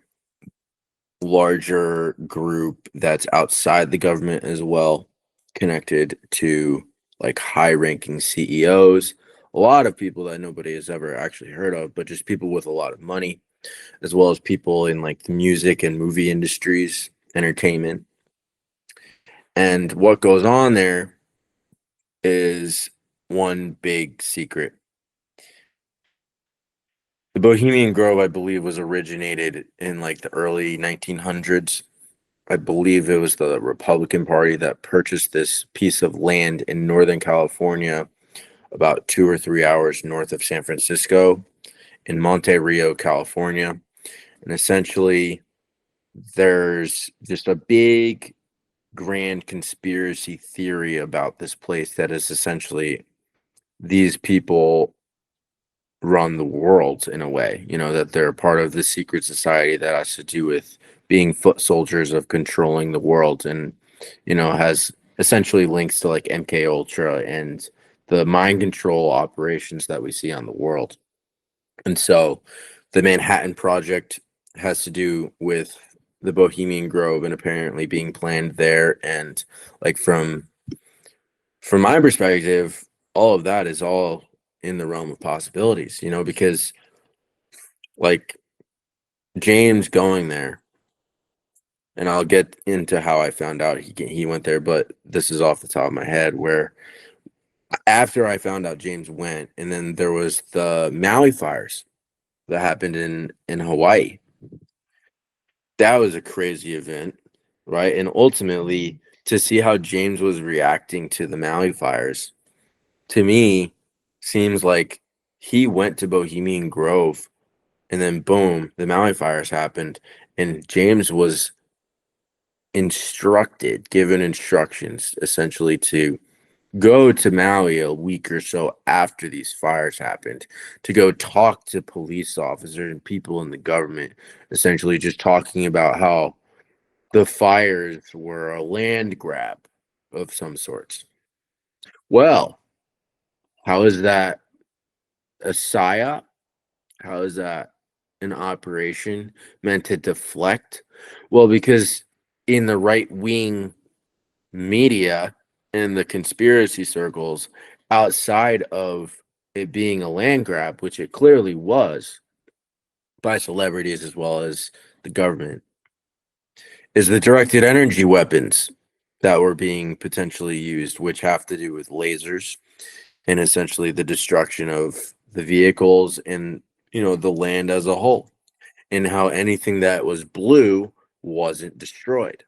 larger group that's outside the government as well, connected to like high ranking CEOs, a lot of people that nobody has ever actually heard of, but just people with a lot of money, as well as people in like the music and movie industries, entertainment. And what goes on there is one big secret. The Bohemian Grove, I believe, was originated in like the early 1900s. I believe it was the Republican Party that purchased this piece of land in Northern California, about 2 or 3 hours north of San Francisco, in Monte Rio, California. And essentially, there's just a big, grand conspiracy theory about this place that is essentially these people run the world in a way, that they're a part of the secret society that has to do with being foot soldiers of controlling the world, and has essentially links to like MK Ultra and the mind control operations that we see on the world. And so the Manhattan Project has to do with the Bohemian Grove and apparently being planned there. And like from my perspective, all of that is all in the realm of possibilities, because like James going there, and I'll get into how I found out he went there, but this is off the top of my head, where after I found out James went, and then there was the Maui fires that happened in Hawaii. That was a crazy event, right? And ultimately, to see how James was reacting to the Maui fires, to me, seems like he went to Bohemian Grove, and then boom, the Maui fires happened, and James was given instructions essentially to go to Maui a week or so after these fires happened, to go talk to police officers and people in the government, essentially just talking about how the fires were a land grab of some sorts. Well, how is that a psyop? How is that an operation meant to deflect? Well, because in the right wing media and the conspiracy circles, outside of it being a land grab, which it clearly was by celebrities as well as the government, is the directed energy weapons that were being potentially used, which have to do with lasers and essentially the destruction of the vehicles and the land as a whole, and how anything that was blue wasn't destroyed.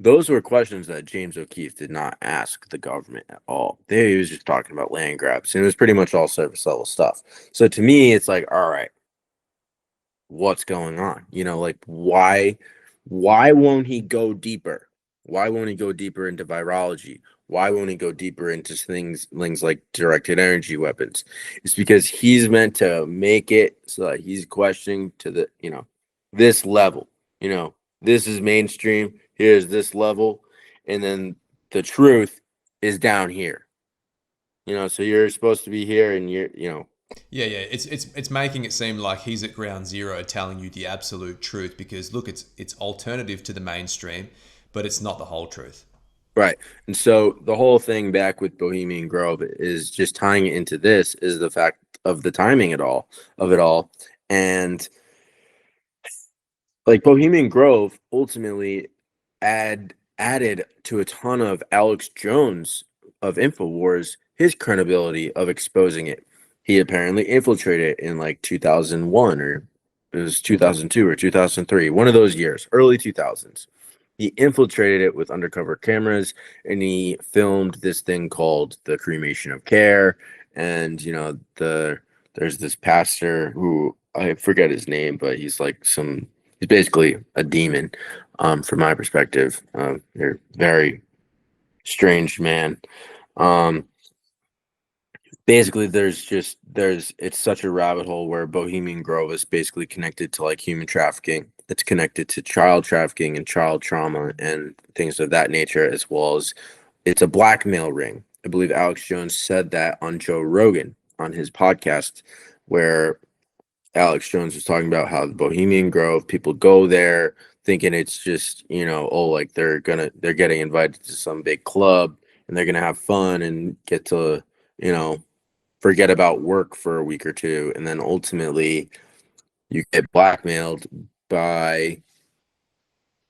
Those were questions that James O'Keefe did not ask the government at all. He was just talking about land grabs, and it was pretty much all surface level stuff. So to me, it's like, all right, what's going on? Like why won't he go deeper? Why won't he go deeper into virology? Why won't he go deeper into things like directed energy weapons? It's because he's meant to make it so that he's questioning to the, this level. This is mainstream. Here's this level. And then the truth is down here. So you're supposed to be here and you're. Yeah, yeah. It's making it seem like he's at ground zero telling you the absolute truth because look, it's alternative to the mainstream, but it's not the whole truth. Right. And so the whole thing back with Bohemian Grove is just tying it into this is the fact of the timing of it all. And like Bohemian Grove ultimately added to a ton of Alex Jones of InfoWars his credibility of exposing it. He apparently infiltrated it in like 2001 or it was 2002 or 2003, one of those years, early 2000s. He infiltrated it with undercover cameras and he filmed this thing called the cremation of care. And there's this pastor who I forget his name, but he's basically a demon, from my perspective. They're very strange man. Um, Basically it's such a rabbit hole where Bohemian Grove is basically connected to like human trafficking. It's connected to child trafficking and child trauma and things of that nature, as well as it's a blackmail ring. I believe Alex Jones said that on Joe Rogan on his podcast, where Alex Jones was talking about how the Bohemian Grove people go there thinking it's just, oh, like they're getting invited to some big club and they're gonna have fun and get to, you know, forget about work for a week or two, and then ultimately you get blackmailed by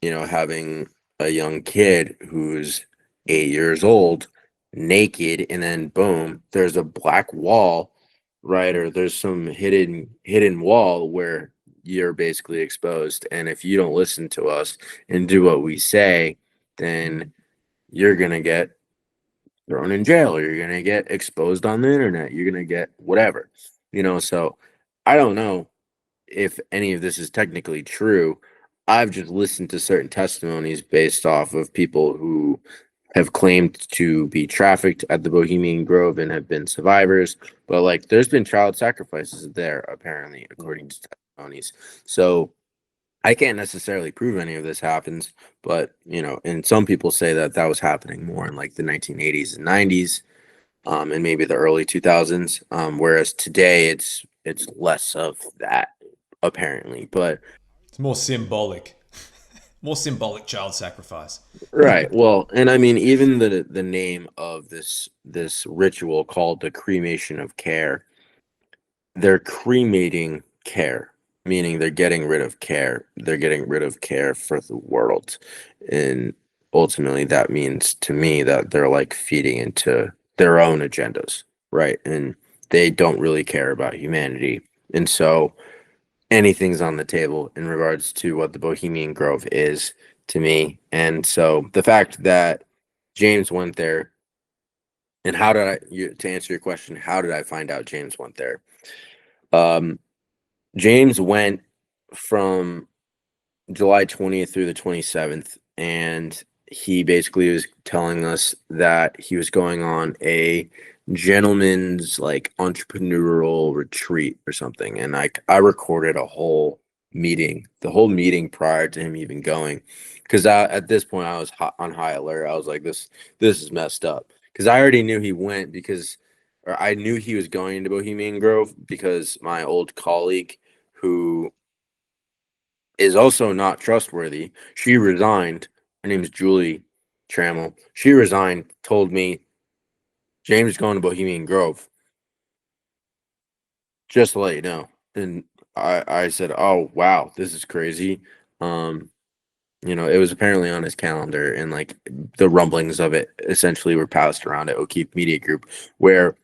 having a young kid who's 8 years old naked, and then boom, there's a black wall, right? Or there's some hidden wall where you're basically exposed, and if you don't listen to us and do what we say, then you're gonna get thrown in jail or you're going to get exposed on the internet. You're going to get whatever, so I don't know if any of this is technically true. I've just listened to certain testimonies based off of people who have claimed to be trafficked at the Bohemian Grove and have been survivors, but like there's been child sacrifices there apparently according to testimonies. So I can't necessarily prove any of this happens, but and some people say that that was happening more in like the 1980s and 90s, and maybe the early 2000s. Whereas today it's less of that apparently. But It's more symbolic, more symbolic child sacrifice. right, well, and I mean even the name of this ritual called the cremation of care, they're cremating care, meaning they're getting rid of care. They're getting rid of care for the world. And ultimately, that means to me that they're like feeding into their own agendas, right? And they don't really care about humanity. And so anything's on the table in regards to what the Bohemian Grove is to me. And so the fact that James went there, and to answer your question, how did I find out James went there? Um, James went from July 20th through the 27th, and he basically was telling us that he was going on a gentleman's like entrepreneurial retreat or something. And I recorded a whole meeting, the whole meeting prior to him even going, because at this point I was on high alert. I was like, this is messed up, because I already knew he went because, or I knew he was going to Bohemian Grove because my old colleague, who is also not trustworthy, she resigned. Her name's Julie Trammell. She resigned, told me James is going to Bohemian Grove, just to let you know. And I said, oh wow, this is crazy. Um, it was apparently on his calendar, and like the rumblings of it essentially were passed around at O'Keefe Media Group, where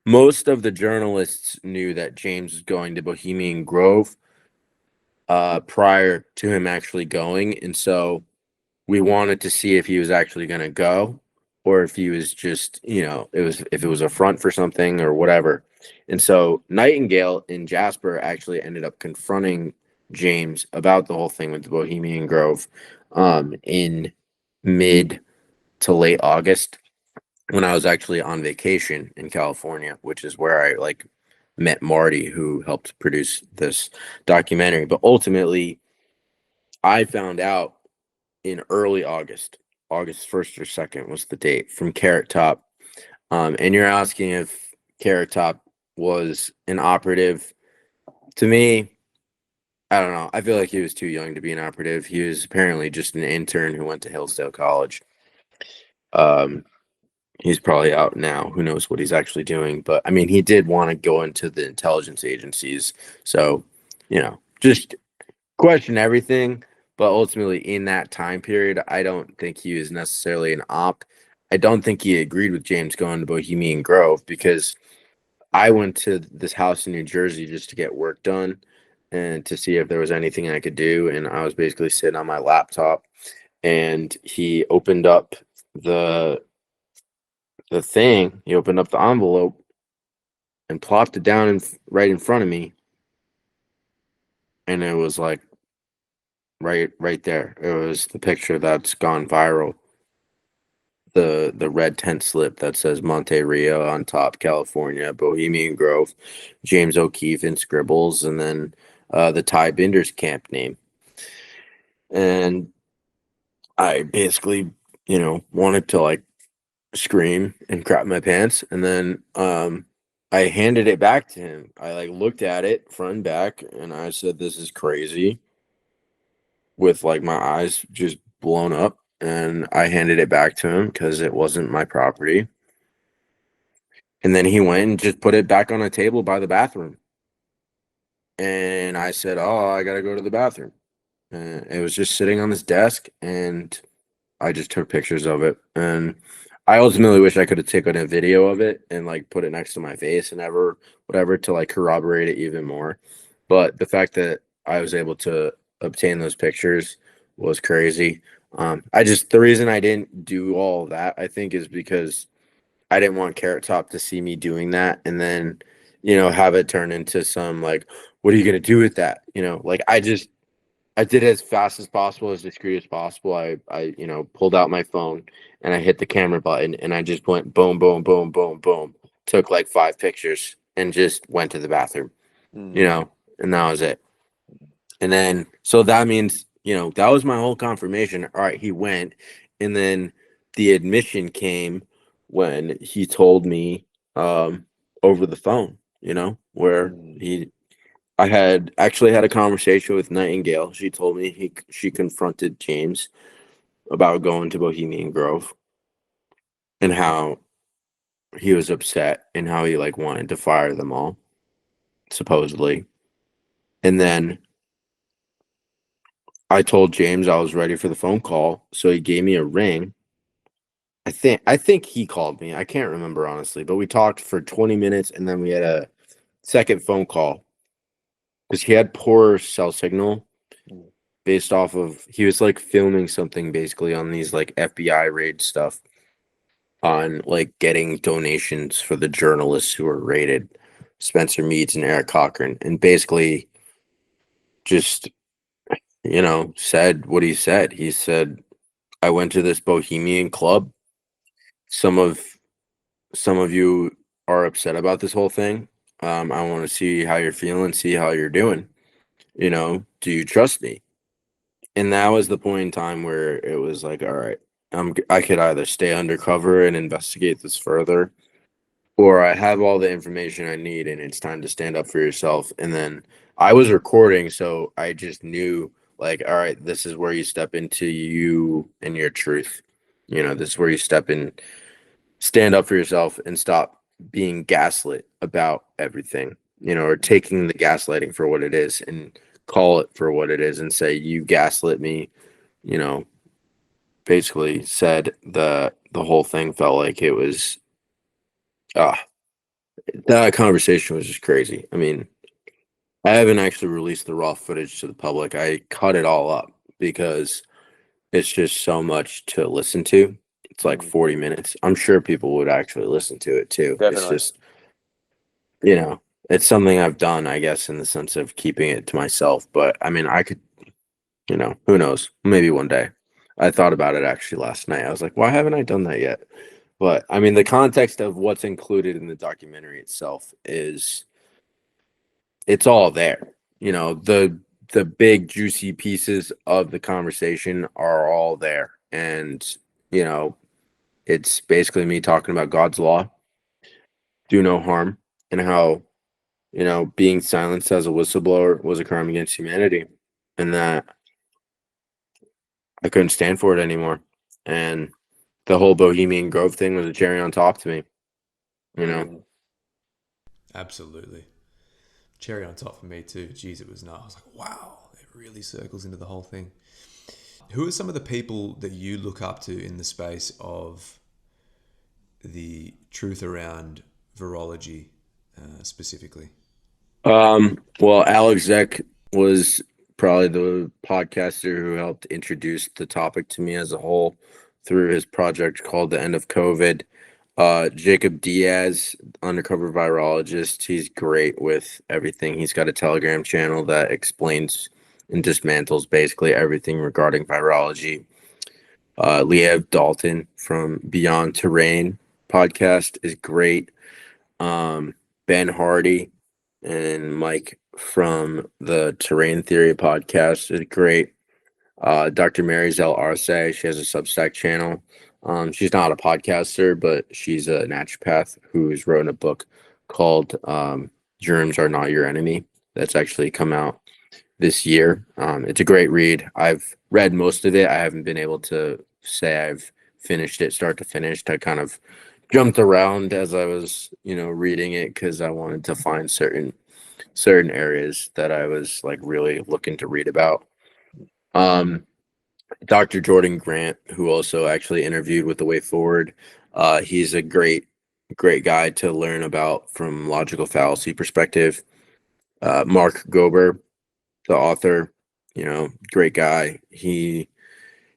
most of the journalists knew that James was going to Bohemian Grove prior to him actually going. And so we wanted to see if he was actually going to go, or if he was just, if it was a front for something or whatever. And so Nightingale and Jasper actually ended up confronting James about the whole thing with the Bohemian Grove in mid to late August, when I was actually on vacation in California, which is where I like met Marty, who helped produce this documentary. But ultimately, I found out in early August, August 1st or 2nd was the date, from Carrot Top. And you're asking if Carrot Top was an operative. To me, I don't know. I feel like he was too young to be an operative. He was apparently just an intern who went to Hillsdale College. Um, he's probably out now. Who knows what he's actually doing? But I mean, he did want to go into the intelligence agencies. So, just question everything. But ultimately, in that time period, I don't think he was necessarily an op. I don't think he agreed with James going to Bohemian Grove, because I went to this house in New Jersey just to get work done and to see if there was anything I could do. And I was basically sitting on my laptop, and he opened up the he opened up the envelope and plopped it down right in front of me. And it was like right there. It was the picture that's gone viral. The red tent slip that says Monte Rio on top, California, Bohemian Grove, James O'Keefe in scribbles, and then the Ty Binders camp name. And I basically, wanted to like scream and crap my pants. And then I handed it back to him. I like looked at it front and back, and I said, "This is crazy," with like my eyes just blown up. And I handed it back to him because it wasn't my property. And then he went and just put it back on a table by the bathroom. And I said, "Oh, I gotta go to the bathroom." And it was just sitting on his desk, and I just took pictures of it. And I ultimately wish I could have taken a video of it and like put it next to my face and whatever to like corroborate it even more. But the fact that I was able to obtain those pictures was crazy. The reason I didn't do all of that, I think, is because I didn't want Carrot Top to see me doing that and then, have it turn into some like, what are you gonna do with that? Like I did it as fast as possible, as discreet as possible. I pulled out my phone and I hit the camera button, and I just went boom, boom, boom, boom, boom. Took like 5 pictures and just went to the bathroom, and that was it. And then, so that means, that was my whole confirmation. All right, he went. And then the admission came when he told me over the phone, where I had actually had a conversation with Nightingale. She told me she confronted James about going to Bohemian Grove, and how he was upset and how he like wanted to fire them all, supposedly. And then I told James I was ready for the phone call, so he gave me a ring. I think he called me. I can't remember honestly, but we talked for 20 minutes, and then we had a second phone call because he had poor cell signal based off of, he was like filming something basically on these like FBI raid stuff on like getting donations for the journalists who were raided, Spencer Meads and Eric Cochran, and basically just, said what he said. He said, "I went to this Bohemian club. Some of you are upset about this whole thing. I want to see how you're feeling, see how you're doing." Do you trust me? And that was the point in time where it was like, all right, I could either stay undercover and investigate this further, or I have all the information I need and it's time to stand up for yourself. And then I was recording, so I just knew, like, all right, this is where you step into you and your truth. This is where you step in, stand up for yourself and stop being gaslit about everything, or taking the gaslighting for what it is and call it for what it is and say, you gaslit me, you know, basically said the whole thing felt like it was, ah, that conversation was just crazy. I mean, I haven't actually released the raw footage to the public. I cut it all up because it's just so much to listen to. It's like 40 minutes. I'm sure people would actually listen to it too. It's Definitely. just, you know, it's something I've done, I guess, in the sense of keeping it to myself. But I mean, I could, who knows? Maybe one day. I thought about it actually last night. I was like, why haven't I done that yet? But I mean, the context of what's included in the documentary itself is, it's all there. The big juicy pieces of the conversation are all there. And, you know, it's basically me talking about God's law, do no harm, and how, being silenced as a whistleblower was a crime against humanity, and that I couldn't stand for it anymore. And the whole Bohemian Grove thing was a cherry on top to me, you know. Absolutely. Cherry on top for me too. Jeez, it was not. I was like, wow, it really circles into the whole thing. Who are some of the people that you look up to in the space of the truth around virology specifically? Well, Alex Zek was probably the podcaster who helped introduce the topic to me as a whole through his project called The End of COVID. Jacob Diaz, undercover virologist, he's great with everything. He's got a Telegram channel that explains and dismantles basically everything regarding virology. Liev Dalton from Beyond Terrain podcast is great. Ben Hardy and Mike from the Terrain Theory podcast is great. Dr. Mary Zell Arce, she has a Substack channel. She's not a podcaster, but she's a naturopath who's written a book called Germs Are Not Your Enemy. That's actually come out this year. It's a great read. I've read most of it. I haven't been able to say I've finished it start to finish. I kind of jumped around as I was, reading it because I wanted to find certain areas that I was like really looking to read about. Dr. Jordan Grant, who also actually interviewed with The Way Forward, he's a great guy to learn about from logical fallacy perspective. Mark Gober, the author, great guy. He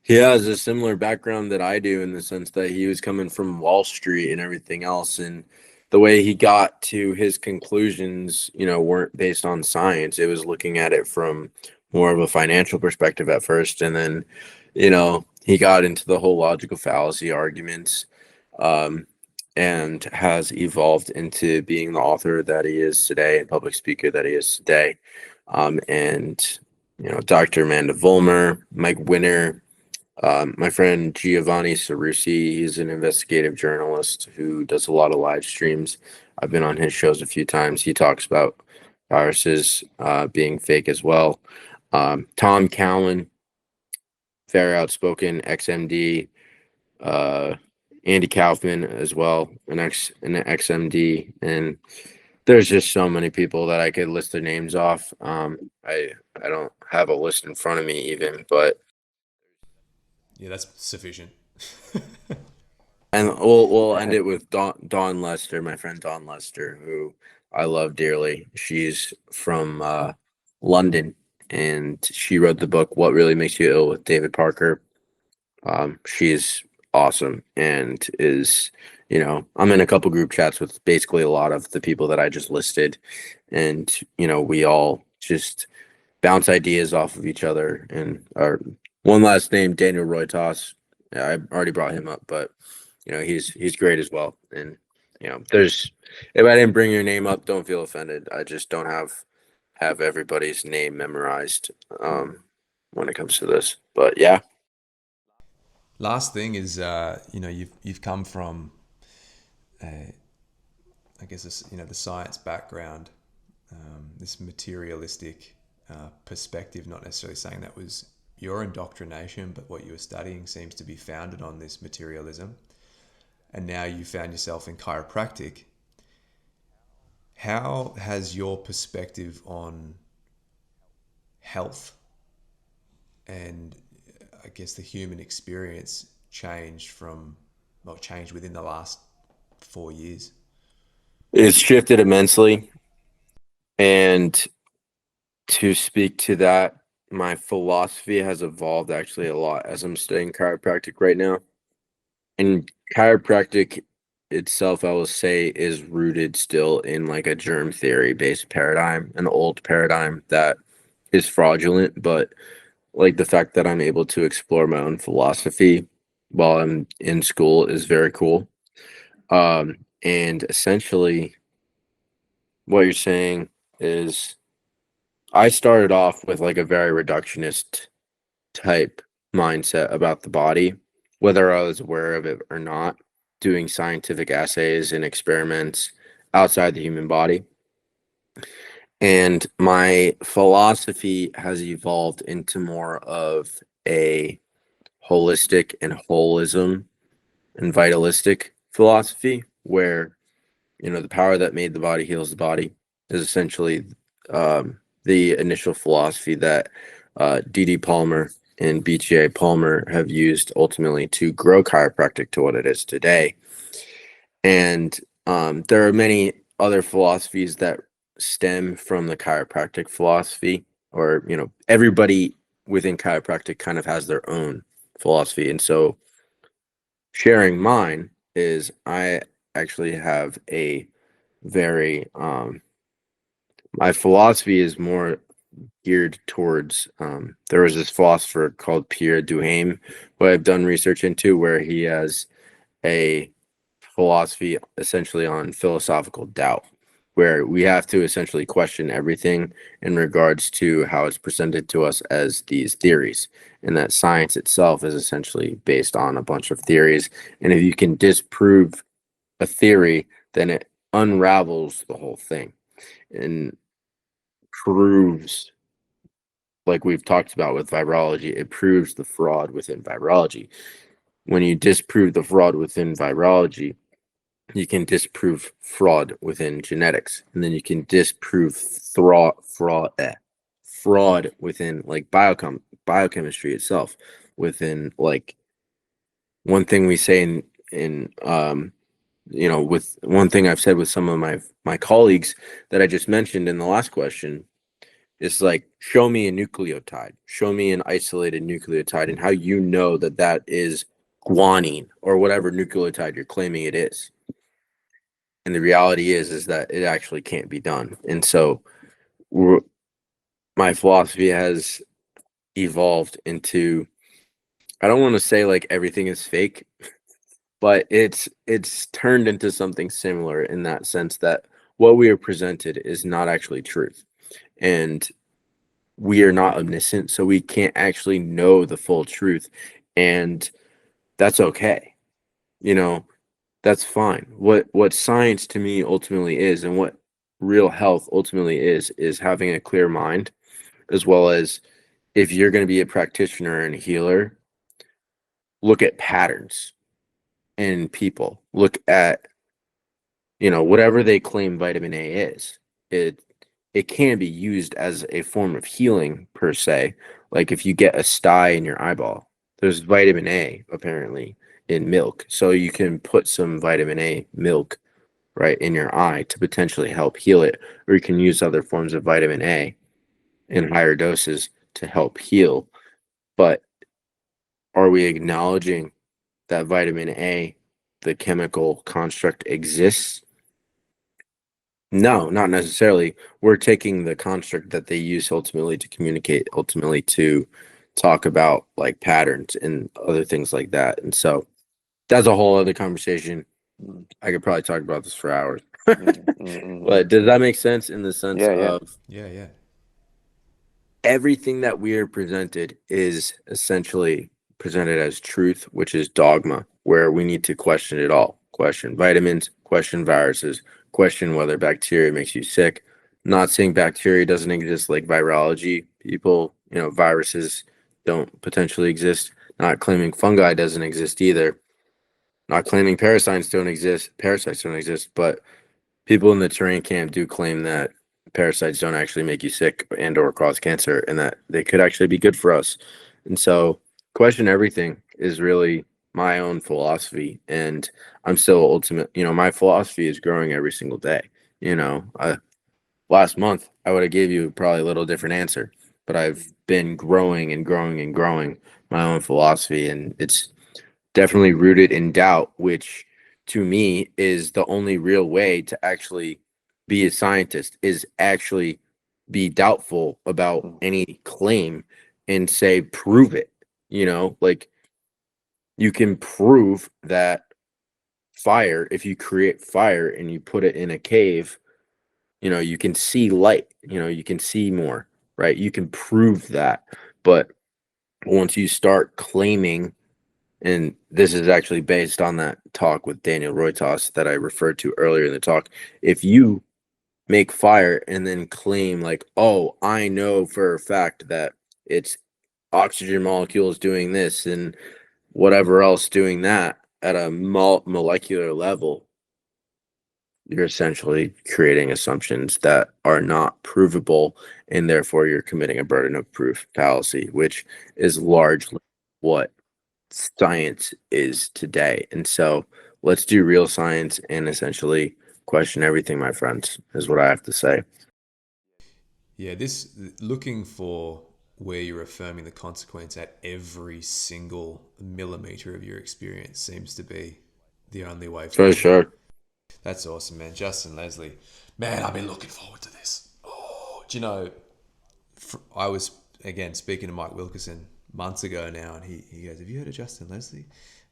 has a similar background that I do in the sense that he was coming from Wall Street and everything else, and the way he got to his conclusions, weren't based on science. It was looking at it from more of a financial perspective at first, and then, he got into the whole logical fallacy arguments, and has evolved into being the author that he is today and public speaker that he is today. And Dr. Amanda Vollmer, Mike Winner, my friend Giovanni Cerruti, he's an investigative journalist who does a lot of live streams. I've been on his shows a few times. He talks about viruses being fake as well. Tom Cowan, very outspoken XMD. Andy Kaufman as well, an XMD, and there's just so many people that I could list their names off. I don't have a list in front of me even, but Yeah, that's sufficient. and we'll end it with Dawn Lester, my friend Dawn Lester, who I love dearly. She's from London, and she wrote the book "What Really Makes You Ill" with David Parker. She's awesome and is, I'm in a couple group chats with basically a lot of the people that I just listed, and we all just bounce ideas off of each other. And our one last name, Daniel Roytos, I already brought him up, but he's great as well. And there's, if I didn't bring your name up, don't feel offended. I just don't have have everybody's name memorized when it comes to this. But yeah. Last thing is, you've come from, I guess, the science background, this materialistic perspective. Not necessarily saying that was your indoctrination, but what you were studying seems to be founded on this materialism. And now you found yourself in chiropractic. How has your perspective on health and, I guess, the human experience changed within the last 4 years? It's shifted immensely. And to speak to that, my philosophy has evolved actually a lot as I'm studying chiropractic right now. And chiropractic itself, I will say, is rooted still in like a germ theory based paradigm, an old paradigm that is fraudulent. But like the fact that I'm able to explore my own philosophy while I'm in school is very cool. And essentially, what you're saying is I started off with like a very reductionist type mindset about the body, whether I was aware of it or not, doing scientific assays and experiments outside the human body. And my philosophy has evolved into more of a holistic and holism and vitalistic philosophy where the power that made the body heals the body is essentially the initial philosophy that D.D. Palmer and B.J. Palmer have used ultimately to grow chiropractic to what it is today. And there are many other philosophies that stem from the chiropractic philosophy, or everybody within chiropractic kind of has their own philosophy. And so sharing mine is I actually have a very my philosophy is more geared towards there was this philosopher called Pierre Duhame who I've done research into, where he has a philosophy essentially on philosophical doubt, where we have to essentially question everything in regards to how it's presented to us as these theories, and that science itself is essentially based on a bunch of theories, and if you can disprove a theory, then it unravels the whole thing and proves, like we've talked about with virology, it proves the fraud within virology. When you disprove the fraud within virology, you can disprove fraud within genetics, and then you can disprove fraud within like biochemistry itself. Within like one thing we say in with one thing I've said with some of my colleagues that I just mentioned in the last question, is like, show me a nucleotide, show me an isolated nucleotide, and how you know that that is guanine or whatever nucleotide you're claiming it is. And the reality is that it actually can't be done. And so my philosophy has evolved into, I don't want to say like everything is fake, but it's turned into something similar in that sense that what we are presented is not actually truth. And we are not omniscient, so we can't actually know the full truth. And that's okay. That's fine. What science to me ultimately is, and what real health ultimately is having a clear mind, as well as, if you're going to be a practitioner and a healer, look at patterns in people. Look at, whatever they claim vitamin A is. It can be used as a form of healing per se. Like if you get a sty in your eyeball, there's vitamin A apparently in milk. So you can put some vitamin A milk right in your eye to potentially help heal it, or you can use other forms of vitamin A in higher doses to help heal. But are we acknowledging that vitamin A, the chemical construct, exists? No, not necessarily. We're taking the construct that they use ultimately to communicate, ultimately to talk about like patterns and other things like that. And so that's a whole other conversation. I could probably talk about this for hours. Mm-hmm. But does that make sense in the sense Yeah, yeah. of Yeah, yeah. everything that we are presented is essentially presented as truth, which is dogma, where we need to question it all. Question vitamins, question viruses, question whether bacteria makes you sick. Not saying bacteria doesn't exist like virology. People, viruses don't potentially exist. Not claiming fungi doesn't exist either. Not claiming parasites don't exist, but people in the terrain camp do claim that parasites don't actually make you sick and or cause cancer, and that they could actually be good for us. And so question everything is really my own philosophy, and I'm still ultimate, my philosophy is growing every single day. Last month I would have gave you probably a little different answer, but I've been growing and growing and growing my own philosophy, and it's definitely rooted in doubt, which to me is the only real way to actually be a scientist, is actually be doubtful about any claim and say, prove it. Like, you can prove that fire, if you create fire and you put it in a cave, you can see light, you can see more, right? You can prove that. But once you start claiming, and this is actually based on that talk with Daniel Roytos that I referred to earlier in the talk. If you make fire and then claim, like, oh, I know for a fact that it's oxygen molecules doing this and whatever else doing that at a molecular level, you're essentially creating assumptions that are not provable, and therefore you're committing a burden of proof fallacy, which is largely what science is today. And so let's do real science and essentially question everything, my friends, is what I have to say. Yeah, this looking for where you're affirming the consequence at every single millimeter of your experience seems to be the only way For forward. sure. That's awesome, man. Justin Leslie, man, I've been looking forward to this. Oh, do you know, I was, again, speaking to Mike Wilkerson months ago now, and he goes, have you heard of Justin Leslie?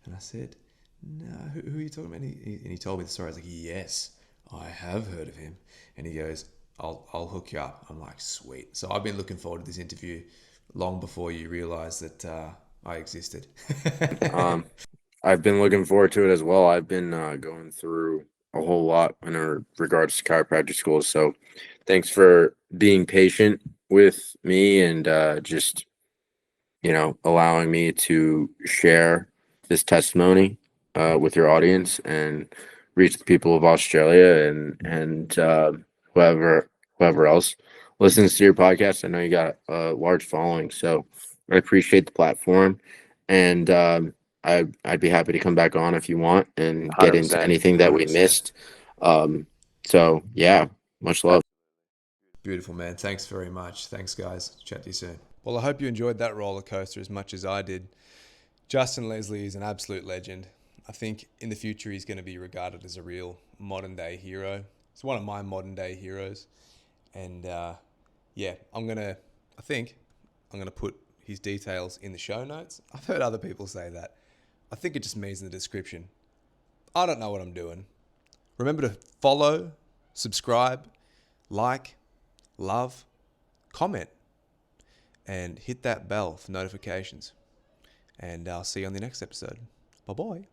And I said, no, who are you talking about? And he told me the story. I was like, yes, I have heard of him. And he goes, I'll hook you up. I'm like, sweet. So I've been looking forward to this interview long before you realized that I existed. Um, I've been looking forward to it as well. I've been going through a whole lot in regards to chiropractic school. So thanks for being patient with me and just allowing me to share this testimony with your audience and reach the people of Australia and whoever else listens to your podcast. I know you got a large following, so I appreciate the platform, and I'd be happy to come back on if you want and get into 100%. anything that we 100%. missed. So yeah, much love. Beautiful, man. Thanks very much. Thanks, guys. Chat to you soon. Well, I hope you enjoyed that roller coaster as much as I did. Justin Leslie is an absolute legend. I think in the future he's going to be regarded as a real modern day hero. He's one of my modern day heroes. And yeah, I think I'm going to put his details in the show notes. I've heard other people say that. I think it just means in the description. I don't know what I'm doing. Remember to follow, subscribe, like, love, comment, and hit that bell for notifications. And I'll see you on the next episode. Bye-bye.